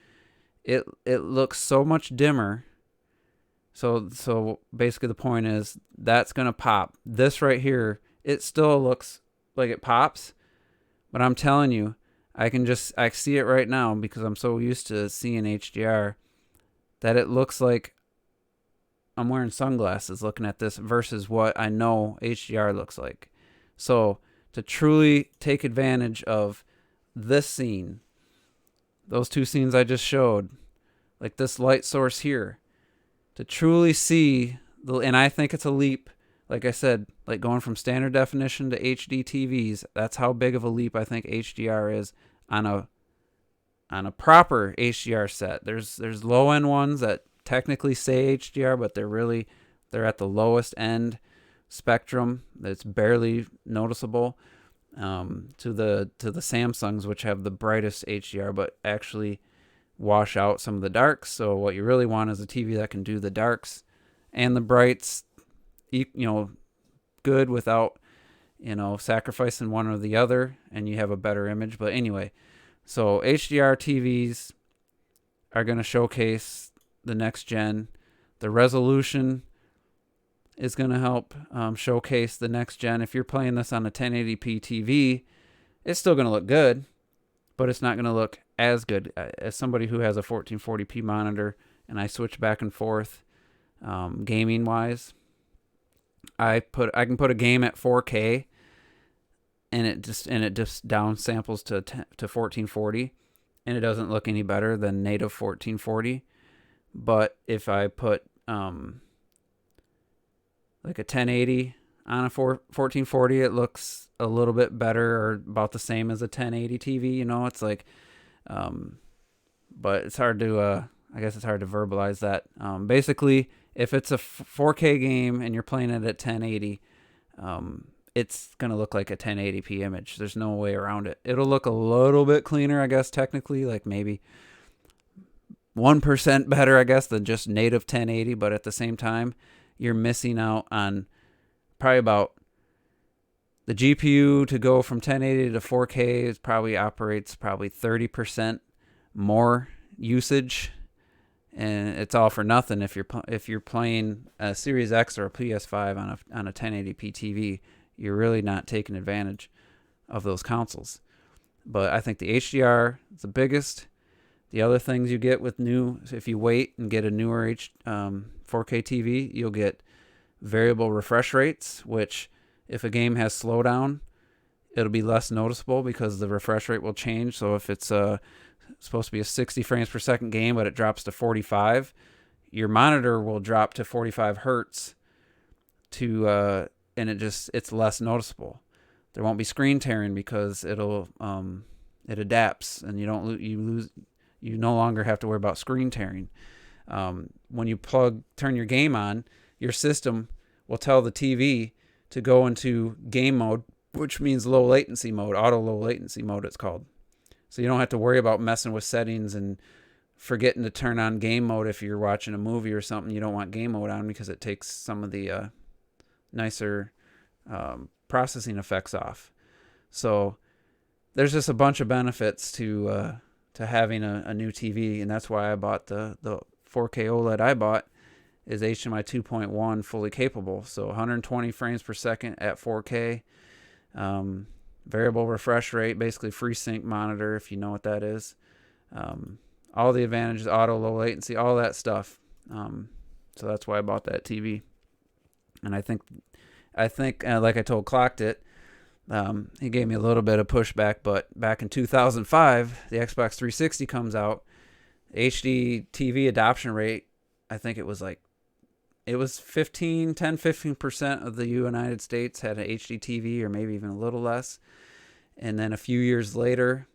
It looks so much dimmer. So basically the point is that's going to pop. This right here, it still looks like it pops, but I'm telling you, I see it right now because I'm so used to seeing HDR that it looks like I'm wearing sunglasses looking at this versus what I know HDR looks like. So to truly take advantage of this scene, those two scenes I just showed, like this light source here, to truly see and I think it's a leap. Like I said, going from standard definition to HD TVs, that's how big of a leap I think HDR is on a proper HDR set. There's low end ones that technically say HDR, but they're at the lowest end spectrum. That's barely noticeable. to the Samsungs, which have the brightest HDR, but actually wash out some of the darks. So what you really want is a TV that can do the darks and the brights, good without, sacrificing one or the other, and you have a better image. But anyway, so HDR TVs are going to showcase the next gen. The resolution is going to help showcase the next gen. If you're playing this on a 1080p TV, it's still going to look good, but it's not going to look as good. As somebody who has a 1440p monitor and I switch back and forth gaming wise, I can put a game at 4K and it just downsamples to 1440, and it doesn't look any better than native 1440. But if I put like a 1080 on a 1440, it looks a little bit better or about the same as a 1080 TV. It's like, but it's hard to, I guess it's hard to verbalize that. Basically, if it's a 4K game and you're playing it at 1080, it's going to look like a 1080p image. There's no way around it. It'll look a little bit cleaner, I guess, technically, like maybe 1% better, I guess, than just native 1080. But at the same time, you're missing out on probably about the GPU to go from 1080 to 4K. It probably operates 30% more usage, and it's all for nothing if you're playing a Series X or a PS5 on a 1080p TV. You're really not taking advantage of those consoles. But I think the HDR is the biggest. The other things you get with if you wait and get a newer 4K TV, you'll get variable refresh rates, which if a game has slowdown, it'll be less noticeable because the refresh rate will change. So if it's supposed to be a 60 frames per second game, but it drops to 45, your monitor will drop to 45 hertz and it's less noticeable. There won't be screen tearing because it adapts, and you no longer have to worry about screen tearing. When you turn your game on, your system will tell the TV to go into game mode, which means low latency mode, auto low latency mode it's called. So you don't have to worry about messing with settings and forgetting to turn on game mode if you're watching a movie or something. You don't want game mode on because it takes some of the nicer processing effects off. So there's just a bunch of benefits to having a new TV, and that's why I bought the 4K OLED I bought is HDMI 2.1 fully capable. So 120 frames per second at 4K, variable refresh rate, basically FreeSync monitor, if you know what that is. All the advantages, auto low latency, all that stuff. So that's why I bought that TV. And I think like I told Clocked It, he gave me a little bit of pushback, but back in 2005, the Xbox 360 comes out. HD TV adoption rate, I think it was 15% of the United States had an HD TV, or maybe even a little less. And then a few years later,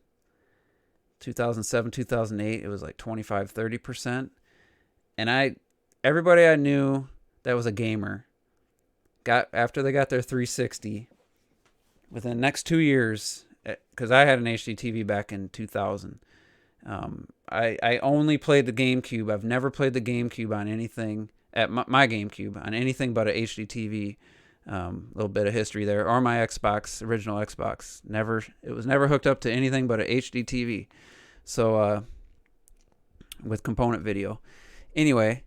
2007, 2008, it was like 25, 30%. And everybody I knew that was a gamer after they got their 360, within the next 2 years, because I had an HD TV back in 2000. I only played the GameCube. I've never played the GameCube on anything, at my GameCube, on anything but an HD TV. A little bit of history there. Or my Xbox, original Xbox. It was never hooked up to anything but an HD TV. So, with component video. Anyway,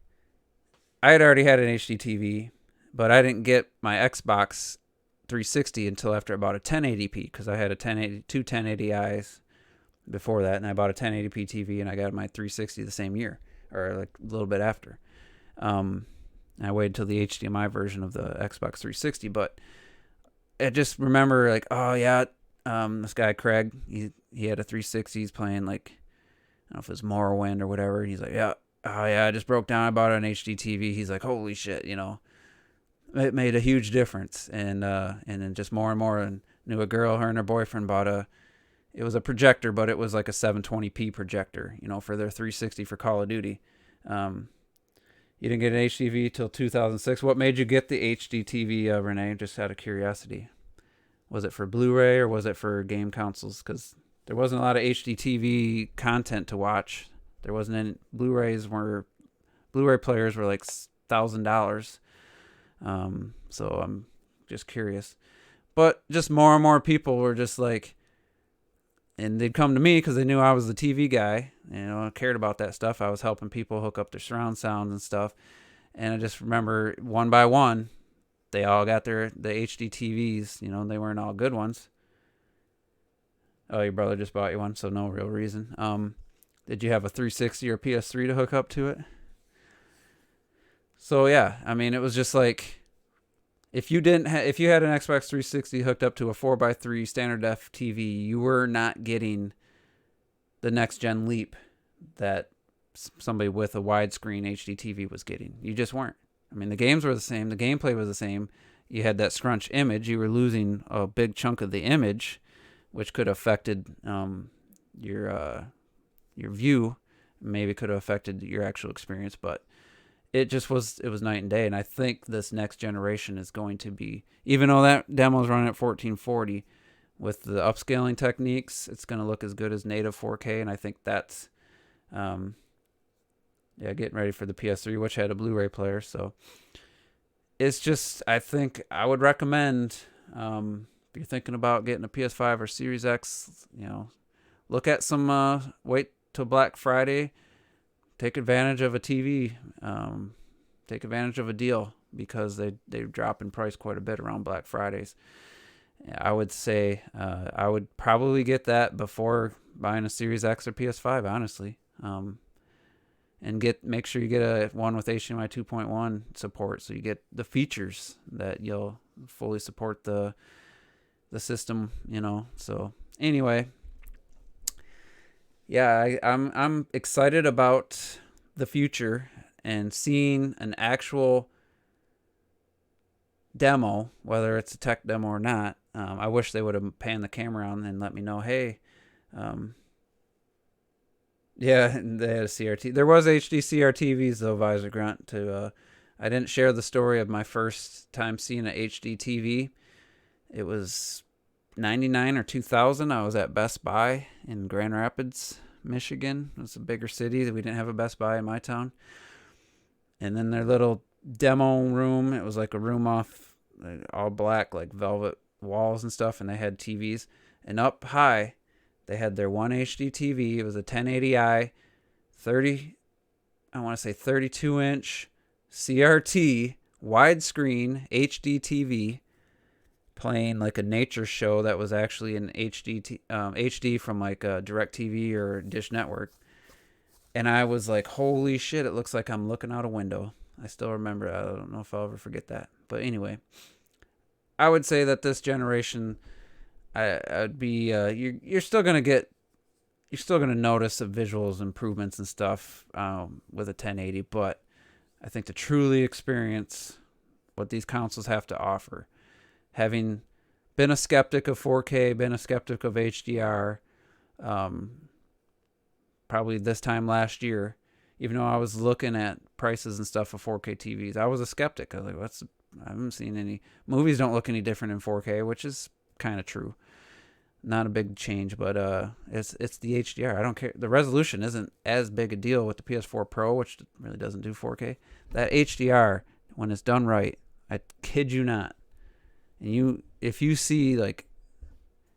I had already had an HD TV, but I didn't get my Xbox 360 until after I bought a 1080p, because I had two 1080i's before that, and I bought a 1080p TV, and I got my 360 the same year, or like a little bit after. I waited till the HDMI version of the Xbox 360, but I just remember like, oh yeah, this guy Craig, he had a 360. He's playing like, I don't know if it was Morrowind or whatever. And he's like, yeah, oh yeah, I just broke down. I bought an HD TV. He's like, holy shit, it made a huge difference. And then just more and more, and knew a girl, her and her boyfriend bought it was a projector, but it was like a 720p projector, for their 360 for Call of Duty. You didn't get an HDTV till 2006. What made you get the HD TV, Renee? Just out of curiosity. Was it for Blu-ray or was it for game consoles? Because there wasn't a lot of HD TV content to watch. There wasn't any. Blu-ray players were like $1,000. So I'm just curious. But just more and more people were just like, and they'd come to me because they knew I was the TV guy. I cared about that stuff. I was helping people hook up their surround sounds and stuff. And I just remember one by one, they all got the HD TVs. They weren't all good ones. Oh, your brother just bought you one, so no real reason. Did you have a 360 or PS3 to hook up to it? So yeah, I mean, it was just like, if you had an Xbox 360 hooked up to a 4x3 standard def TV, you were not getting the next gen leap that somebody with a widescreen HD TV was getting. You just weren't. I mean, the games were the same. The gameplay was the same. You had that scrunch image. You were losing a big chunk of the image, which could have affected your view. Maybe could have affected your actual experience, but it was night and day. And I think this next generation is going to be, even though that demo is running at 1440, with the upscaling techniques, it's going to look as good as native 4K. And I think that's, getting ready for the PS3, which had a Blu-ray player. So it's just, I think I would recommend, if you're thinking about getting a PS5 or Series X, look at some, wait till Black Friday, take advantage of a TV, take advantage of a deal, because they drop in price quite a bit around Black Fridays. I would say I would probably get that before buying a Series X or PS5, honestly. And make sure you get one with HDMI 2.1 support, so you get the features that you'll fully support the system. So anyway, yeah, I'm excited about the future and seeing an actual demo, whether it's a tech demo or not. I wish they would have panned the camera on and let me know, hey, yeah, they had a CRT. There was HD CRTVs though, Visor Grunt. I didn't share the story of my first time seeing an HD TV. It was 99 or 2000. I was at Best Buy in Grand Rapids, Michigan. It was a bigger city. We didn't have a Best Buy in my town. And then their little demo room, it was like a room off, all black, like velvet walls and stuff, and they had TVs. And up high, they had their one HD TV. It was a 1080i, 32-inch CRT, widescreen HD TV, playing like a nature show that was actually an HD from like a DirecTV or Dish Network. And I was like, holy shit, it looks like I'm looking out a window. I still remember it. I don't know if I'll ever forget that. But anyway, I would say that this generation, I'd be you're still gonna notice the visuals improvements and stuff with a 1080, but I think to truly experience what these consoles have to offer, having been a skeptic of 4K, been a skeptic of HDR, probably this time last year, even though I was looking at prices and stuff for 4K TVs, I was a skeptic. I was like, I haven't seen any movies don't look any different in 4K, which is kind of true. Not a big change, but it's the HDR. I don't care. The resolution isn't as big a deal with the PS4 Pro, which really doesn't do 4K. That HDR, when it's done right, I kid you not. And if you see, like,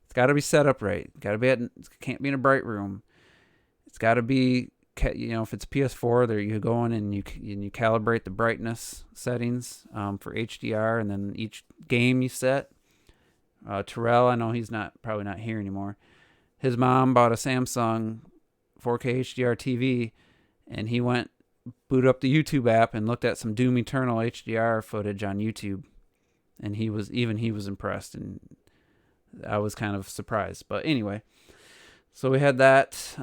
it's got to be set up right. It can't be in a bright room. It's got to be, if it's PS4, there you go in and you calibrate the brightness settings for HDR, and then each game you set. Terrell, I know he's probably not here anymore. His mom bought a Samsung 4K HDR TV, and he booted up the YouTube app and looked at some Doom Eternal HDR footage on YouTube, and he was impressed, and I was kind of surprised. But anyway, so we had that.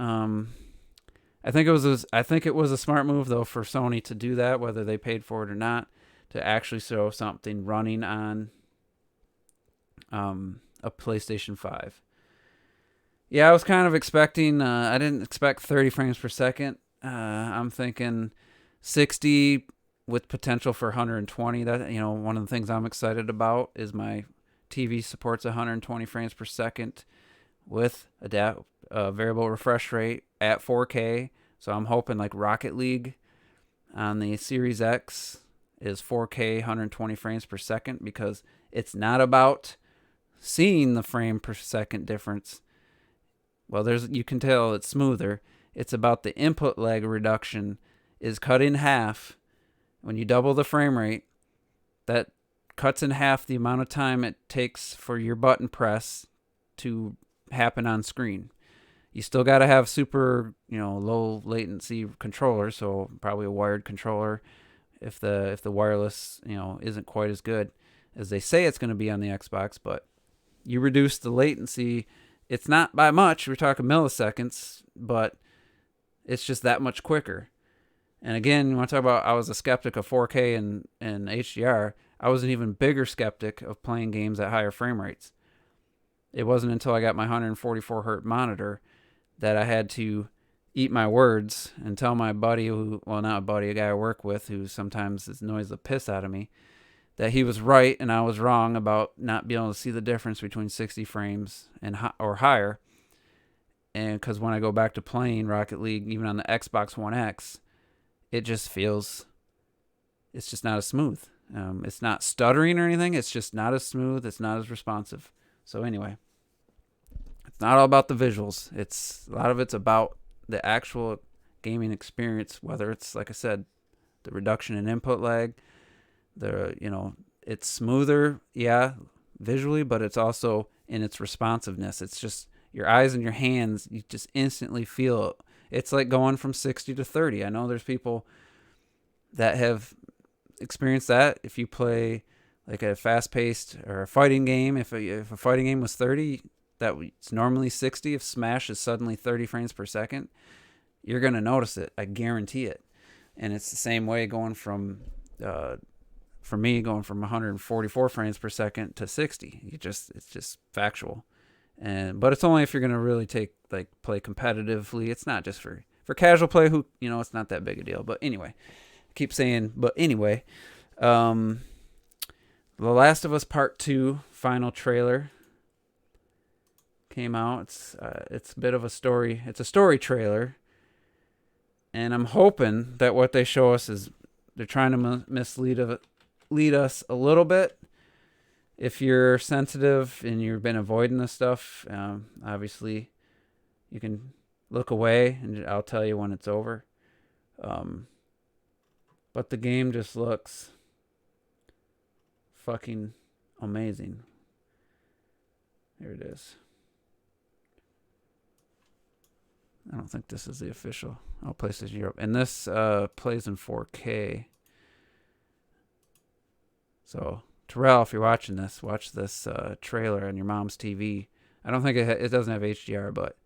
I think it was a smart move though for Sony to do that, whether they paid for it or not, to actually show something running on a PlayStation 5. Yeah, I was kind of expecting, I didn't expect 30 frames per second. I'm thinking 60 with potential for 120. That, one of the things I'm excited about is my TV supports 120 frames per second with variable refresh rate at 4K. So I'm hoping like Rocket League on the Series X is 4K 120 frames per second, because it's not about seeing the frame per second difference. Well, you can tell it's smoother. It's about the input lag reduction is cut in half. When you double the frame rate, that cuts in half the amount of time it takes for your button press to happen on screen. You still got to have super, low latency controller, so probably a wired controller if the wireless, isn't quite as good as they say it's going to be on the Xbox, but you reduce the latency. It's not by much. We're talking milliseconds, but it's just that much quicker. And again, you want to talk about, I was a skeptic of 4K and HDR. I was an even bigger skeptic of playing games at higher frame rates. It wasn't until I got my 144 hertz monitor that I had to eat my words and tell my buddy, not a buddy, a guy I work with who sometimes annoys the piss out of me, that he was right and I was wrong about not being able to see the difference between 60 frames or higher. And because when I go back to playing Rocket League, even on the Xbox One X, it's just not as smooth. It's not stuttering or anything. It's just not as smooth. It's not as responsive. So anyway, it's not all about the visuals. A lot of it's about the actual gaming experience, whether it's, like I said, the reduction in input lag, it's smoother, visually, but it's also in its responsiveness. It's just your eyes and your hands, you just instantly feel it. It's like going from 60 to 30. I know there's people that have experienced that. If you play like a fast-paced or a fighting game, if a fighting game was 30, it's normally 60. If Smash is suddenly 30 frames per second, you're going to notice it. I guarantee it. And it's the same way going from, for me, going from 144 frames per second to 60. It's just factual. But it's only if you're going to really play competitively. It's not just for casual play who, it's not that big a deal. But anyway, I keep saying, but anyway, The Last of Us Part 2 final trailer came out. It's a bit of a story. It's a story trailer. And I'm hoping that what they show us is they're trying to lead us a little bit. If you're sensitive and you've been avoiding this stuff, obviously you can look away and I'll tell you when it's over. But the game just looks fucking amazing. Here it is. I don't think this is the official. Oh, PlayStation Europe. And this plays in 4K. So, Terrell, if you're watching this, watch this trailer on your mom's TV. I don't think it doesn't have HDR, but...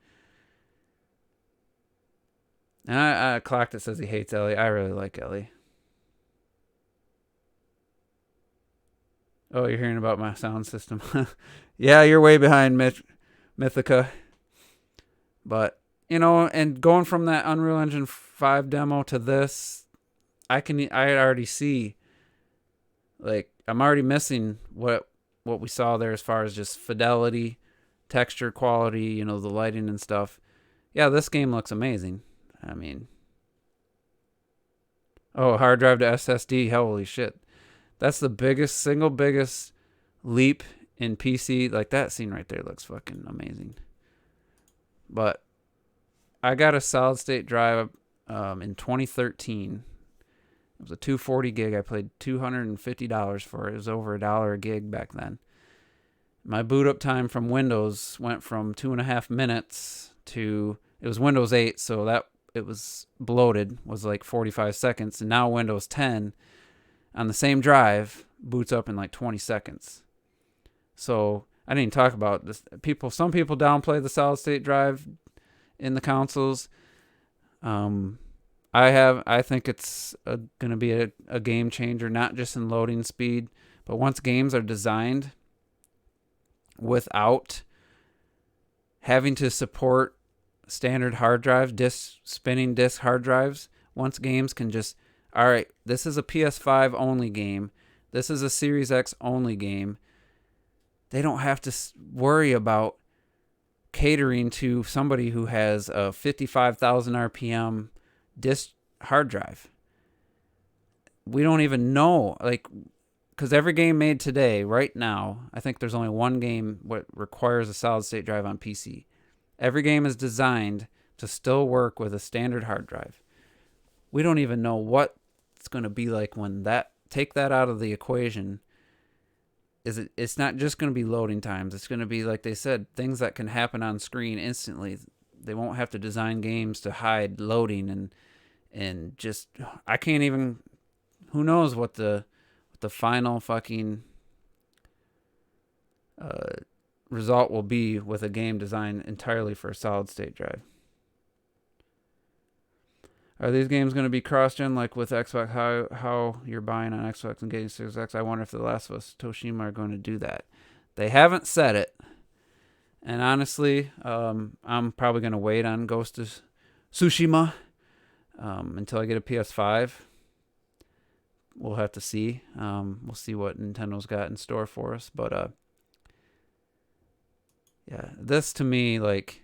And I clocked it, says he hates Ellie. I really like Ellie. Oh, you're hearing about my sound system. Yeah, you're way behind Mythica. But... and going from that Unreal Engine 5 demo to this, I already see, I'm already missing what we saw there as far as just fidelity, texture quality, the lighting and stuff. Yeah, this game looks amazing. I mean, hard drive to SSD, holy shit. That's the single biggest leap in PC. Like, that scene right there looks fucking amazing. But I got a solid state drive in 2013. It was a 240 gig. I paid $250 for it. It was over $1 a gig back then. My boot up time from Windows went from 2.5 minutes to, it was Windows 8, so that it was bloated, was like 45 seconds. And now Windows 10 on the same drive boots up in like 20 seconds. So I didn't even talk about this. Some people downplay the solid state drive in the consoles. I think it's going to be a game changer, not just in loading speed, but once games are designed without having to support standard hard drives, spinning disk hard drives, once games can just, all right, this is a PS5 only game, this is a Series X only game, they don't have to worry about catering to somebody who has a 55,000 RPM disk hard drive. We don't even know, like, because every game made today, right now, I think there's only one game what requires a solid state drive on PC. Every game is designed to still work with a standard hard drive. We don't even know what it's going to be like when take that out of the equation. It's not just going to be loading times. It's going to be, like they said, things that can happen on screen instantly. They won't have to design games to hide loading and just, I can't even, who knows what the final fucking result will be with a game designed entirely for a solid state drive. Are these games going to be cross-gen like with Xbox? How you're buying on Xbox and getting Series X? I wonder if The Last of Us Toshima are going to do that. They haven't said it. And honestly, I'm probably going to wait on Ghost of Tsushima until I get a PS5. We'll have to see. We'll see what Nintendo's got in store for us. But yeah, this to me, like,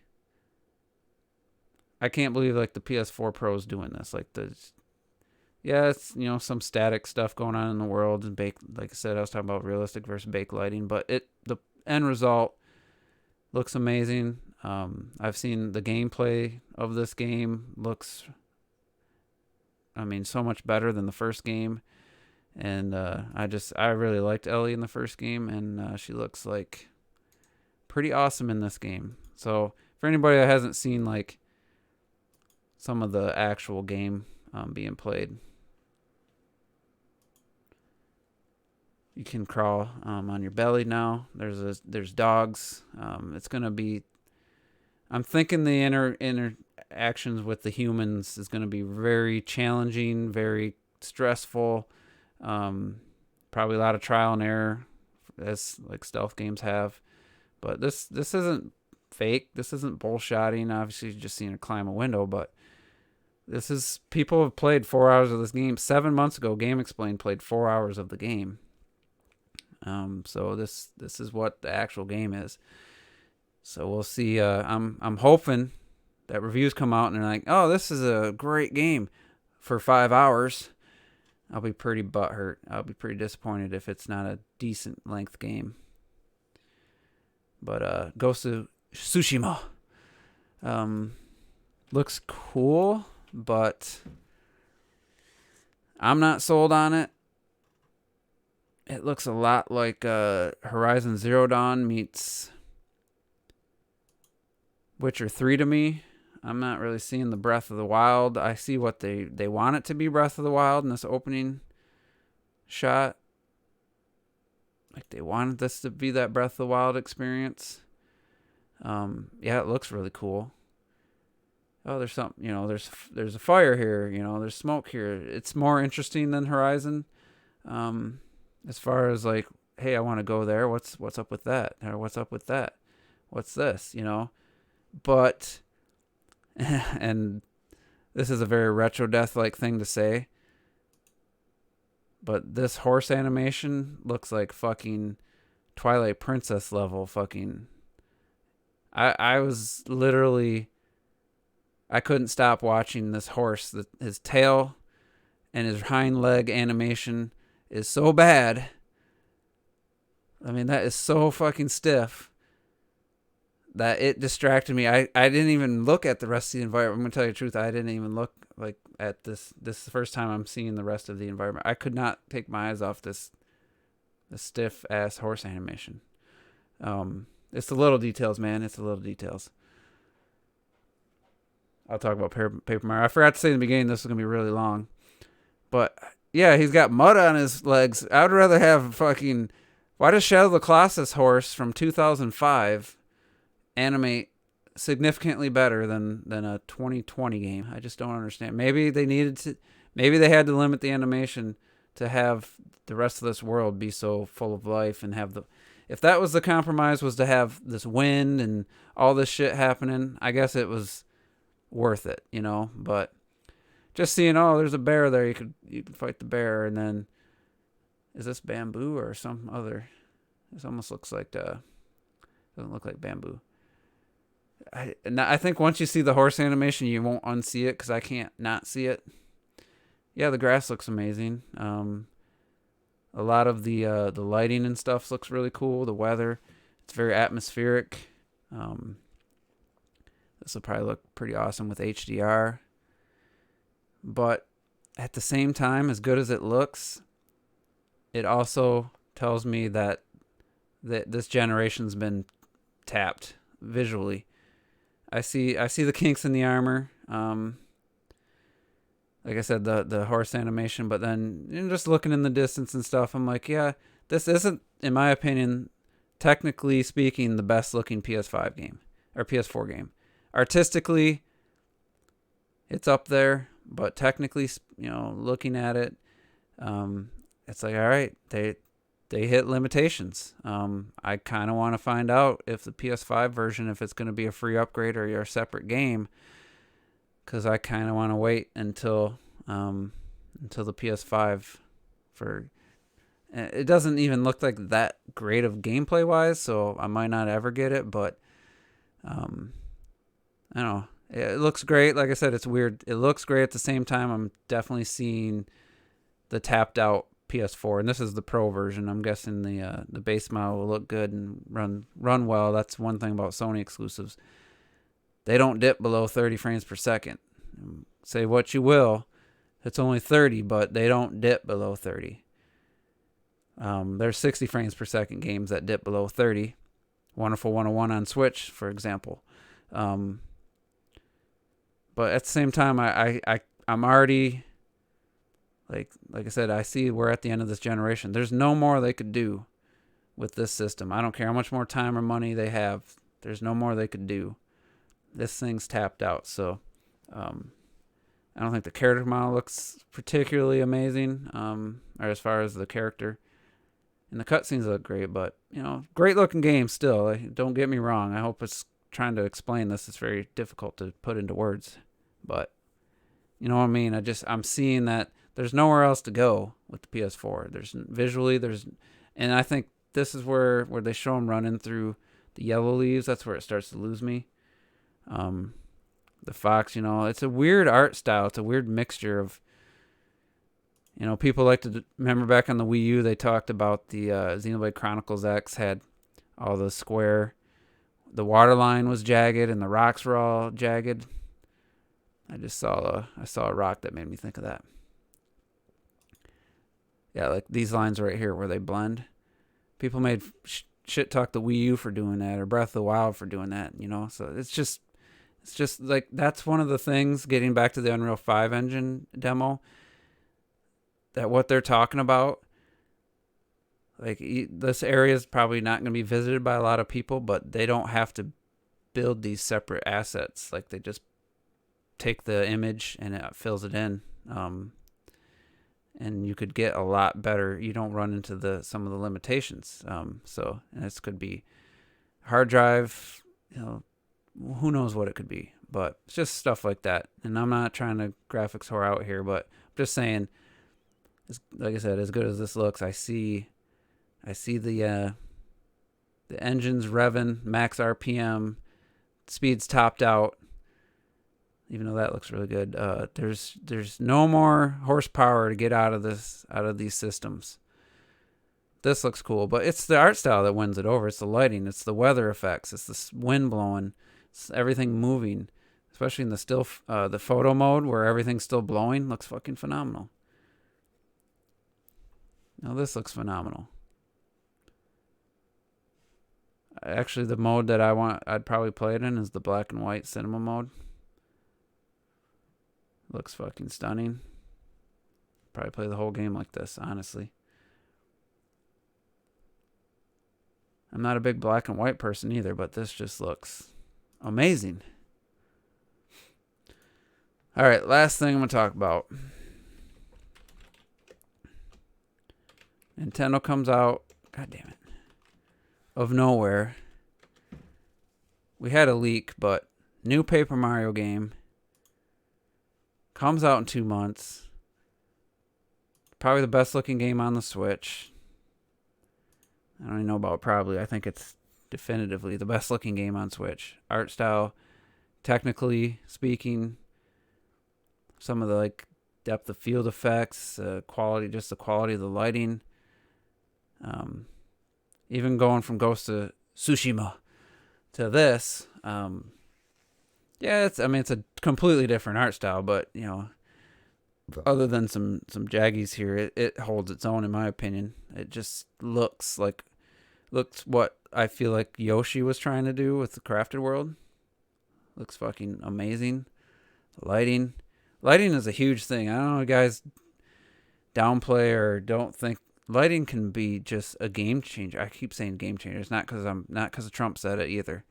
I can't believe like the PS4 Pro is doing this. Like it's some static stuff going on in the world and like I said, I was talking about realistic versus backlighting, but the end result looks amazing. I've seen the gameplay of this game looks, so much better than the first game, and I really liked Ellie in the first game, and she looks like pretty awesome in this game. So for anybody that hasn't seen like some of the actual game being played, you can crawl on your belly now. There's dogs. It's gonna be. I'm thinking the interactions with the humans is gonna be very challenging, very stressful. Probably a lot of trial and error, as like stealth games have. But this isn't fake. This isn't bullshotting. Obviously, you're just seeing her climb a window, but this is, people have played 4 hours of this game. 7 months ago, GameXplain played 4 hours of the game. So this is what the actual game is. So we'll see. I'm hoping that reviews come out and they're like, oh, this is a great game for 5 hours. I'll be pretty butthurt. I'll be pretty disappointed if it's not a decent length game. But Ghost of Tsushima looks cool, but I'm not sold on it. It looks a lot like Horizon Zero Dawn meets Witcher 3 to me. I'm not really seeing the Breath of the Wild. I see what they want it to be, Breath of the Wild, in this opening shot. Like they wanted this to be that Breath of the Wild experience. Yeah, it looks really cool. Oh, there's something, there's a fire here, there's smoke here. It's more interesting than Horizon. As far as like, hey, I want to go there. What's up with that? Or what's up with that? What's this? But, and this is a very Retro Death-like thing to say, but this horse animation looks like fucking Twilight Princess level fucking. I was literally, I couldn't stop watching this horse. His tail and his hind leg animation is so bad. That is so fucking stiff that it distracted me. I didn't even look at the rest of the environment. I'm going to tell you the truth. I didn't even look like at this. This is the first time I'm seeing the rest of the environment. I could not take my eyes off this stiff ass horse animation. It's the little details, man. It's the little details. I'll talk about Paper Mario. I forgot to say in the beginning this is going to be really long. But, yeah, he's got mud on his legs. I would rather have fucking... Why does Shadow of the Colossus horse from 2005 animate significantly better than a 2020 game? I just don't understand. Maybe they had to limit the animation to have the rest of this world be so full of life and have the... If that was the compromise, was to have this wind and all this shit happening, I guess it was worth it, but just seeing, oh, there's a bear there, you could fight the bear, and then is this bamboo or some other? This almost looks like doesn't look like bamboo. I think once you see the horse animation, you won't unsee it because I can't not see it. Yeah, the grass looks amazing. A lot of the lighting and stuff looks really cool. The weather, it's very atmospheric. This will probably look pretty awesome with HDR. But at the same time, as good as it looks, it also tells me that this generation's been tapped visually. I see the kinks in the armor. Like I said, the horse animation, but then just looking in the distance and stuff, I'm like, yeah, this isn't, in my opinion, technically speaking, the best looking PS5 game or PS4 game. Artistically, it's up there, but technically, looking at it, it's like, all right, they hit limitations. I kind of want to find out if the PS5 version, if it's going to be a free upgrade or a separate game, because I kind of want to wait until the PS5 for. It doesn't even look like that great of gameplay wise, so I might not ever get it. But I don't know. It looks great. Like I said, it's weird. It looks great at the same time. I'm definitely seeing the tapped out PS4, and this is the Pro version. I'm guessing the base model will look good and run well. That's one thing about Sony exclusives. They don't dip below 30 frames per second. Say what you will, it's only 30, but they don't dip below 30. There's 60 frames per second games that dip below 30. Wonderful 101 on Switch, for example. But at the same time, I'm already, like I said, I see we're at the end of this generation. There's no more they could do with this system. I don't care how much more time or money they have. There's no more they could do. This thing's tapped out. So I don't think the character model looks particularly amazing, or as far as the character. And the cutscenes look great, but, great looking game still. Don't get me wrong. I hope it's trying to explain this. It's very difficult to put into words. But, you know what I mean? I'm seeing that there's nowhere else to go with the PS4. And I think this is where they show him running through the yellow leaves. That's where it starts to lose me. The fox, it's a weird art style. It's a weird mixture of, people like to remember back on the Wii U, they talked about the Xenoblade Chronicles X had all the square, the water line was jagged and the rocks were all jagged. I saw a rock that made me think of that. Yeah, like these lines right here where they blend. People made shit talk the Wii U for doing that, or Breath of the Wild for doing that, So it's just like, that's one of the things, getting back to the Unreal 5 engine demo, that what they're talking about, like, this area is probably not going to be visited by a lot of people, but they don't have to build these separate assets. Like, they just take the image and it fills it in. And you could get a lot better. You don't run into some of the limitations. And this could be hard drive, who knows what it could be, but it's just stuff like that. And I'm not trying to graphics whore out here, but I'm just saying, like I said, as good as this looks, I see the engine's revving, max RPM, speed's topped out. Even though that looks really good, there's no more horsepower to get out of these systems. This looks cool, but it's the art style that wins it over. It's the lighting, it's the weather effects, it's the wind blowing, it's everything moving, especially in the photo mode where everything's still blowing. Looks fucking phenomenal. Now this looks phenomenal. Actually, the mode that I'd probably play it in is the black and white cinema mode. Looks fucking stunning. Probably play the whole game like this, honestly. I'm not a big black and white person either, but this just looks amazing. All right, last thing I'm going to talk about. Nintendo comes out, god damn it, of nowhere. We had a leak, but new Paper Mario game comes out in 2 months. Probably the best looking game on the Switch. I don't even know about probably. I think it's definitively the best looking game on Switch. Art style, technically speaking, some of the like depth of field effects, quality, just the quality of the lighting. Even going from Ghost of Tsushima to this, yeah, it's a completely different art style, but other than some jaggies here, it holds its own in my opinion. It just looks what I feel like Yoshi was trying to do with the Crafted World. Looks fucking amazing. Lighting is a huge thing. I don't know, guys downplay or don't think lighting can be just a game changer. I keep saying game changer. It's not because Trump said it either.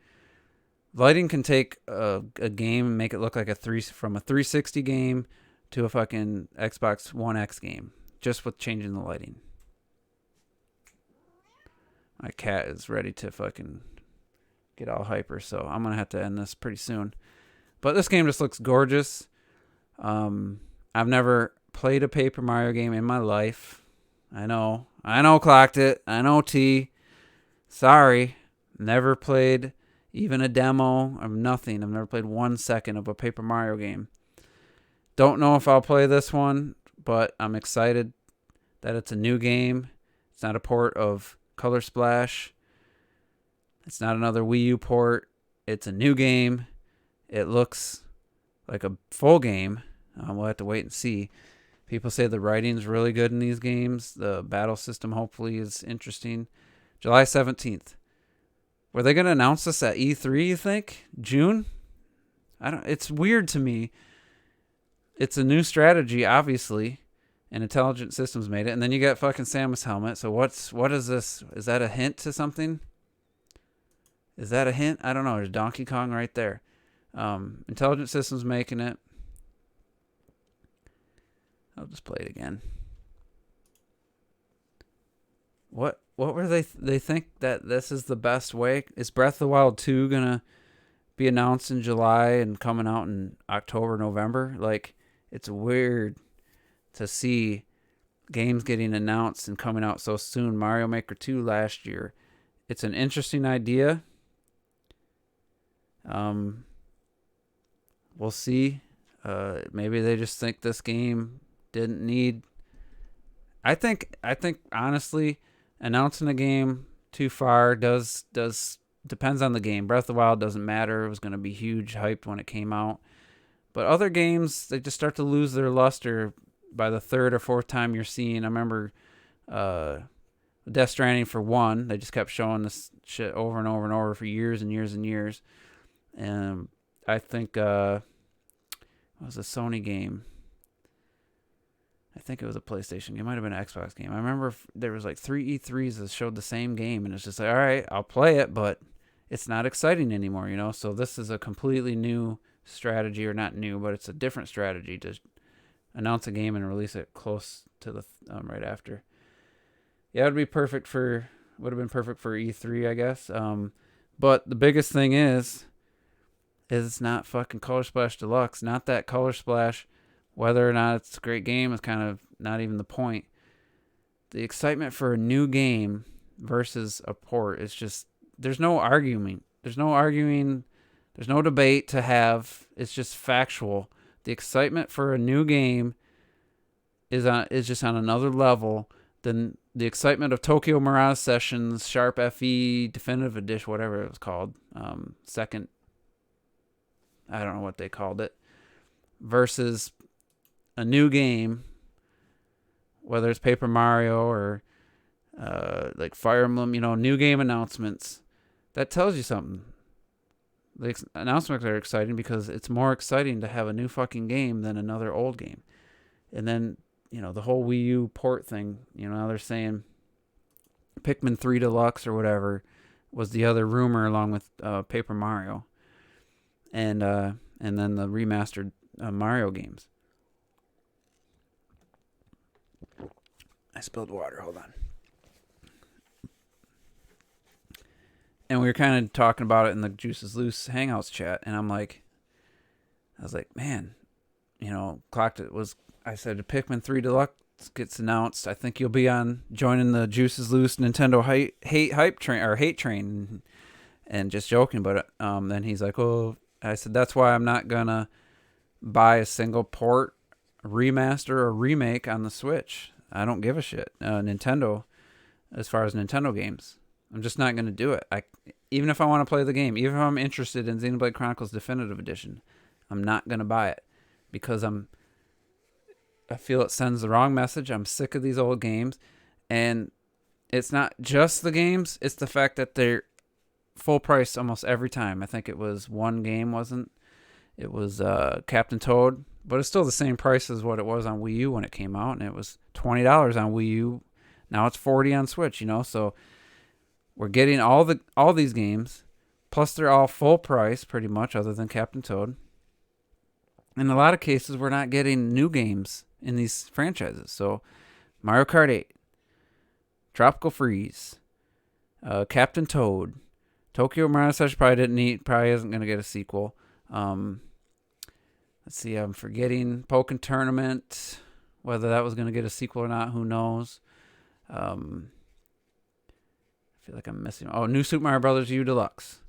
Lighting can take a game and make it look like from a 360 game to a fucking Xbox One X game, just with changing the lighting. My cat is ready to fucking get all hyper, so I'm gonna have to end this pretty soon. But this game just looks gorgeous. I've never played a Paper Mario game in my life. I know, clocked it. I know, T. Sorry, never played even a demo of nothing. I've never played 1 second of a Paper Mario game. Don't know if I'll play this one, but I'm excited that it's a new game. It's not a port of Color Splash. It's not another Wii U port. It's a new game. It looks like a full game. We'll have to wait and see. People say the writing's really good in these games. The battle system hopefully is interesting. July 17th. Were they going to announce this at E3, you think? June? It's weird to me. It's a new strategy, obviously, and Intelligent Systems made it. And then you got fucking Samus Helmet. So what is this? Is that a hint to something? Is that a hint? I don't know. There's Donkey Kong right there. Intelligent Systems making it. I'll just play it again. What were they think that this is the best way? Is Breath of the Wild 2 gonna be announced in July and coming out in October, November? Like, it's weird to see games getting announced and coming out so soon. Mario Maker 2 last year. It's an interesting idea. We'll see. Maybe they just think this game didn't need. I think honestly, announcing a game too far does depends on the game. Breath of the Wild doesn't matter. It was going to be huge hyped when it came out. But other games, they just start to lose their luster by the third or fourth time you're seeing. I remember Death Stranding for one. They just kept showing this shit over and over and over for years and years and years. And I think it was a Sony game. I think it was a PlayStation game. It might have been an Xbox game. I remember there was like 3 E3s that showed the same game, and it's just like, all right, I'll play it, but it's not exciting anymore, So this is a completely new strategy, or not new, but it's a different strategy to announce a game and release it close to the right after. Yeah, would have been perfect for E3, I guess. But the biggest thing is it's not fucking Color Splash Deluxe. Not that Color Splash. Whether or not it's a great game is kind of not even the point. The excitement for a new game versus a port is just, there's no arguing. There's no debate to have. It's just factual. The excitement for a new game is just on another level than the excitement of Tokyo Mirage Sessions, Sharp FE, Definitive Edition, whatever it was called. Second, I don't know what they called it. Versus a new game, whether it's Paper Mario or like Fire Emblem, new game announcements. That tells you something. The announcements are exciting because it's more exciting to have a new fucking game than another old game. And then, the whole Wii U port thing, now they're saying Pikmin 3 Deluxe or whatever was the other rumor along with Paper Mario. And then the remastered Mario games. I spilled water. Hold on. And we were kind of talking about it in the Juices Loose Hangouts chat, and I was like, man, clocked it was. I said Pikmin 3 Deluxe gets announced, I think you'll be on joining the Juices Loose Nintendo hate train, and just joking. But then he's like, "Oh," I said, "That's why I'm not gonna buy a single port, remaster, or remake on the Switch. I don't give a shit." Nintendo, as far as Nintendo games, I'm just not gonna do it. Even if I want to play the game, even if I'm interested in Xenoblade Chronicles Definitive Edition, I'm not gonna buy it because I feel it sends the wrong message. I'm sick of these old games, and it's not just the games; it's the fact that they're full price almost every time. I think it was one game, wasn't it? Was Captain Toad, but it's still the same price as what it was on Wii U when it came out, and it was $20 on Wii U. Now it's $40 on Switch. So we're getting all these games, plus they're all full price pretty much, other than Captain Toad. In a lot of cases, we're not getting new games in these franchises. So Mario Kart 8, Tropical Freeze, Captain Toad, Tokyo Mirage Session probably isn't going to get a sequel. Let's see, I'm forgetting Pokken Tournament. Whether that was going to get a sequel or not, who knows? I feel like I'm missing. Oh, New Super Mario Bros. U Deluxe.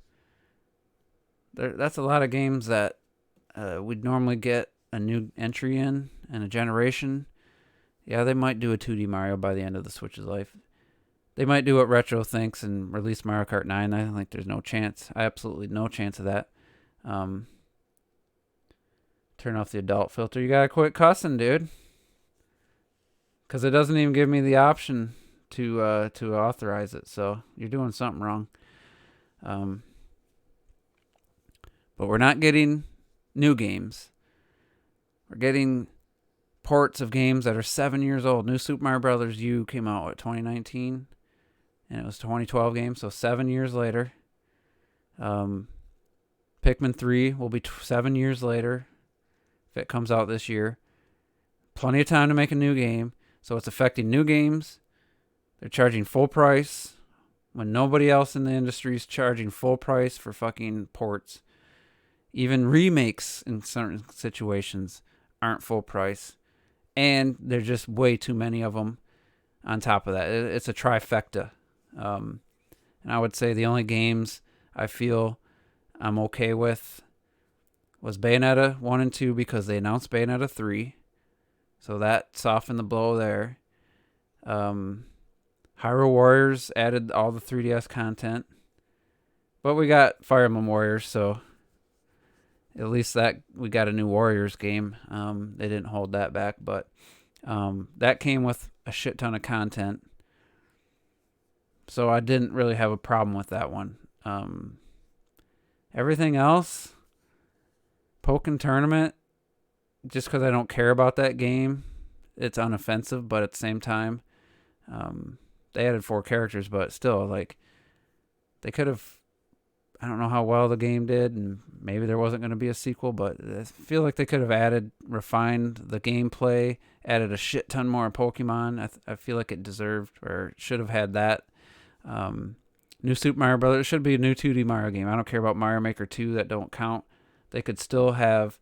That's a lot of games that we'd normally get a new entry in and a generation. Yeah, they might do a 2D Mario by the end of the Switch's life. They might do what Retro thinks and release Mario Kart 9. I think there's no chance. Absolutely no chance of that. Turn off the adult filter. You gotta quit cussing, dude. Because it doesn't even give me the option to authorize it. So you're doing something wrong. But we're not getting new games. We're getting ports of games that are 7 years old. New Super Mario Bros. U came out, 2019? And it was a 2012 game, so 7 years later. Pikmin 3 will be 7 years later if it comes out this year. Plenty of time to make a new game. So it's affecting new games. They're charging full price when nobody else in the industry is charging full price for fucking ports. Even remakes in certain situations aren't full price. And there's just way too many of them on top of that. It's a trifecta. And I would say the only games I feel I'm okay with was Bayonetta 1 and 2 because they announced Bayonetta 3. So that softened the blow there. Hyrule Warriors added all the 3DS content. But we got Fire Emblem Warriors, so at least that we got a new Warriors game. They didn't hold that back, but that came with a shit ton of content. So I didn't really have a problem with that one. Everything else, Pokken Tournament, just because I don't care about that game, it's unoffensive, but at the same time, they added 4 characters, but still, like, they could have, I don't know how well the game did, and maybe there wasn't going to be a sequel, but I feel like they could have refined the gameplay, added a shit ton more Pokemon. I feel like it deserved, or should have had that. New Super Mario Bros. It should be a new 2D Mario game. I don't care about Mario Maker 2, that don't count. They could still have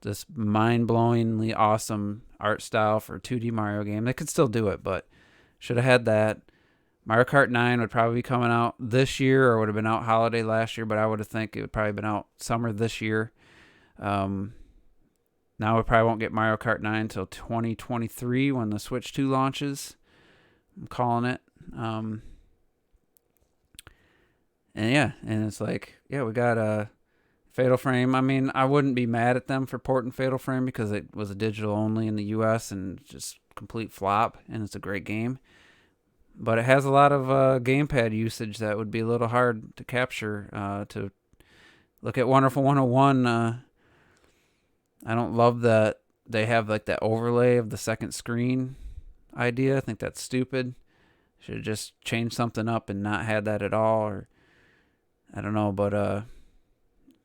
this mind-blowingly awesome art style for a 2D Mario game. They could still do it, but should have had that. Mario Kart 9 would probably be coming out this year, or would have been out holiday last year, but I would have think it would probably been out summer this year. Now we probably won't get Mario Kart 9 until 2023 when the Switch 2 launches. I'm calling it. And it's like, yeah, we got a Fatal Frame. I mean, I wouldn't be mad at them for porting Fatal Frame because it was a digital only in the US and just complete flop, and it's a great game. But it has a lot of gamepad usage that would be a little hard to capture. To look at Wonderful 101, I don't love that they have like that overlay of the second screen idea. I think that's stupid. Should have just changed something up and not had that at all, or I don't know, but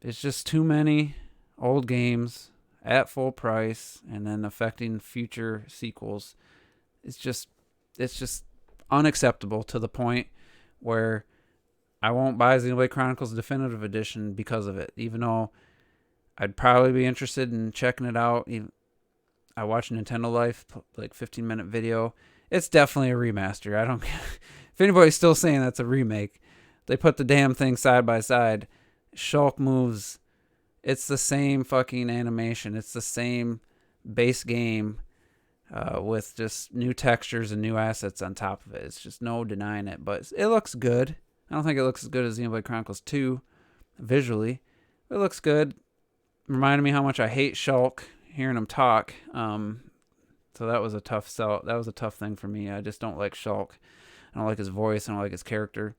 it's just too many old games at full price and then affecting future sequels. It's just unacceptable to the point where I won't buy Xenoblade Chronicles Definitive Edition because of it, even though I'd probably be interested in checking it out. I watched Nintendo Life, like 15-minute video. It's definitely a remaster. I don't if anybody's still saying that's a remake, they put the damn thing side by side. Shulk moves. It's the same fucking animation. It's the same base game with just new textures and new assets on top of it. It's just no denying it. But it looks good. I don't think it looks as good as Xenoblade Chronicles 2 visually. It looks good. Reminded me how much I hate Shulk, hearing him talk. So that was a tough sell. That was a tough thing for me. I just don't like Shulk. I don't like his voice. I don't like his character.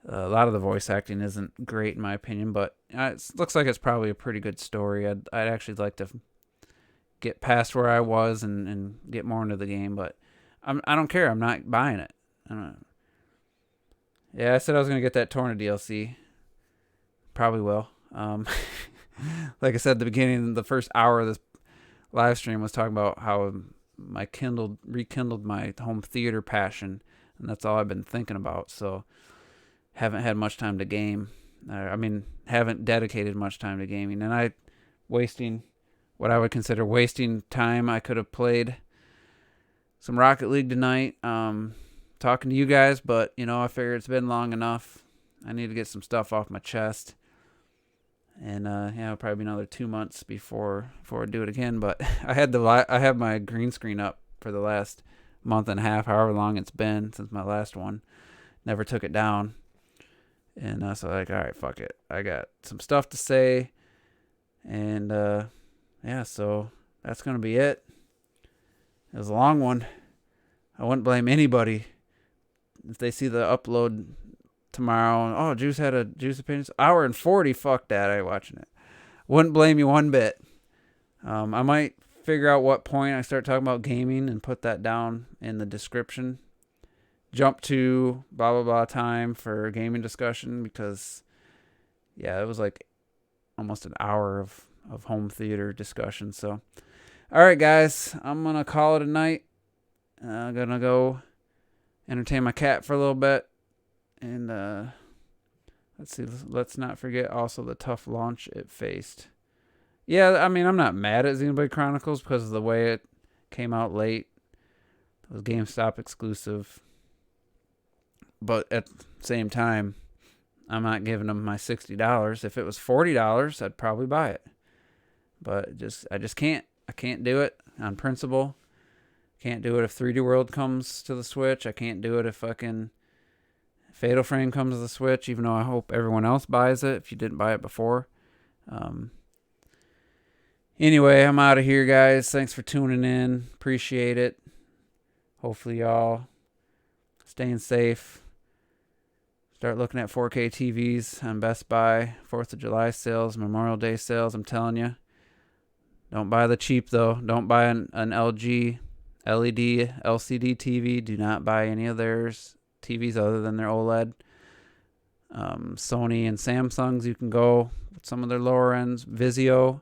A lot of the voice acting isn't great in my opinion, but it looks like it's probably a pretty good story. I'd actually like to get past where I was and get more into the game, but I don't care. I'm not buying it. I don't know. Yeah, I said I was going to get that Torna DLC. Probably will. Like I said at the beginning, the first hour of this live stream was talking about how I rekindled my home theater passion, and that's all I've been thinking about. So haven't had much time to game. Haven't dedicated much time to gaming, and wasting what I would consider wasting time. I could have played some Rocket League tonight, talking to you guys, but I figure it's been long enough. I need to get some stuff off my chest. And it'll probably be another 2 months before I do it again. But I have my green screen up for the last month and a half, however long it's been since my last one. Never took it down. And so all right, fuck it. I got some stuff to say. And so that's gonna be it. It was a long one. I wouldn't blame anybody if they see the upload tomorrow. Oh, Juice had a Juice Opinions. Hour and 40. Fuck that. I ain't watching it. Wouldn't blame you one bit. I might figure out what point I start talking about gaming and put that down in the description. Jump to blah, blah, blah time for gaming discussion because, it was like almost an hour of home theater discussion. So, all right, guys. I'm going to call it a night. I'm going to go entertain my cat for a little bit. And let's see. Let's not forget also the tough launch it faced. Yeah, I'm not mad at Xenoblade Chronicles because of the way it came out late. It was GameStop exclusive. But at the same time, I'm not giving them my $60. If it was $40, I'd probably buy it. But I just can't. I can't do it on principle. Can't do it if 3D World comes to the Switch. I can't do it if fucking Fatal Frame comes to the Switch, even though I hope everyone else buys it if you didn't buy it before. Anyway, I'm out of here, guys. Thanks for tuning in. Appreciate it. Hopefully y'all staying safe. Start looking at 4K TVs on Best Buy. 4th of July sales, Memorial Day sales, I'm telling you. Don't buy the cheap, though. Don't buy an LG LED LCD TV. Do not buy any of theirs. TVs other than their OLED. Sony and Samsung's, you can go with some of their lower ends. Vizio,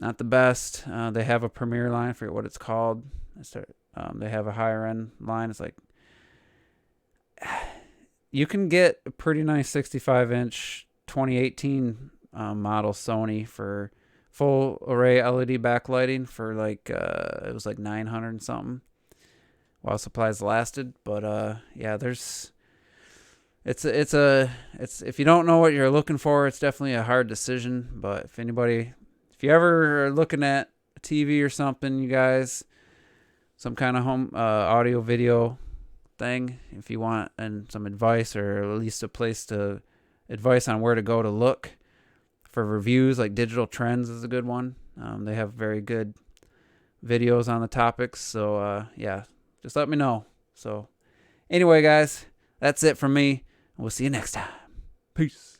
not the best. They have a premier line. I forget what it's called. They have a higher end line. It's like you can get a pretty nice 65-inch 2018 model Sony for full array LED backlighting for like it was like $900 and something while supplies lasted. But there's it's if you don't know what you're looking for, it's definitely a hard decision. But if you ever are looking at a TV or something, you guys, some kind of home audio video thing, if you want and some advice or at least advice on where to go to look for reviews, like Digital Trends is a good one. They have very good videos on the topics. So just let me know. So anyway, guys, that's it from me. We'll see you next time. Peace.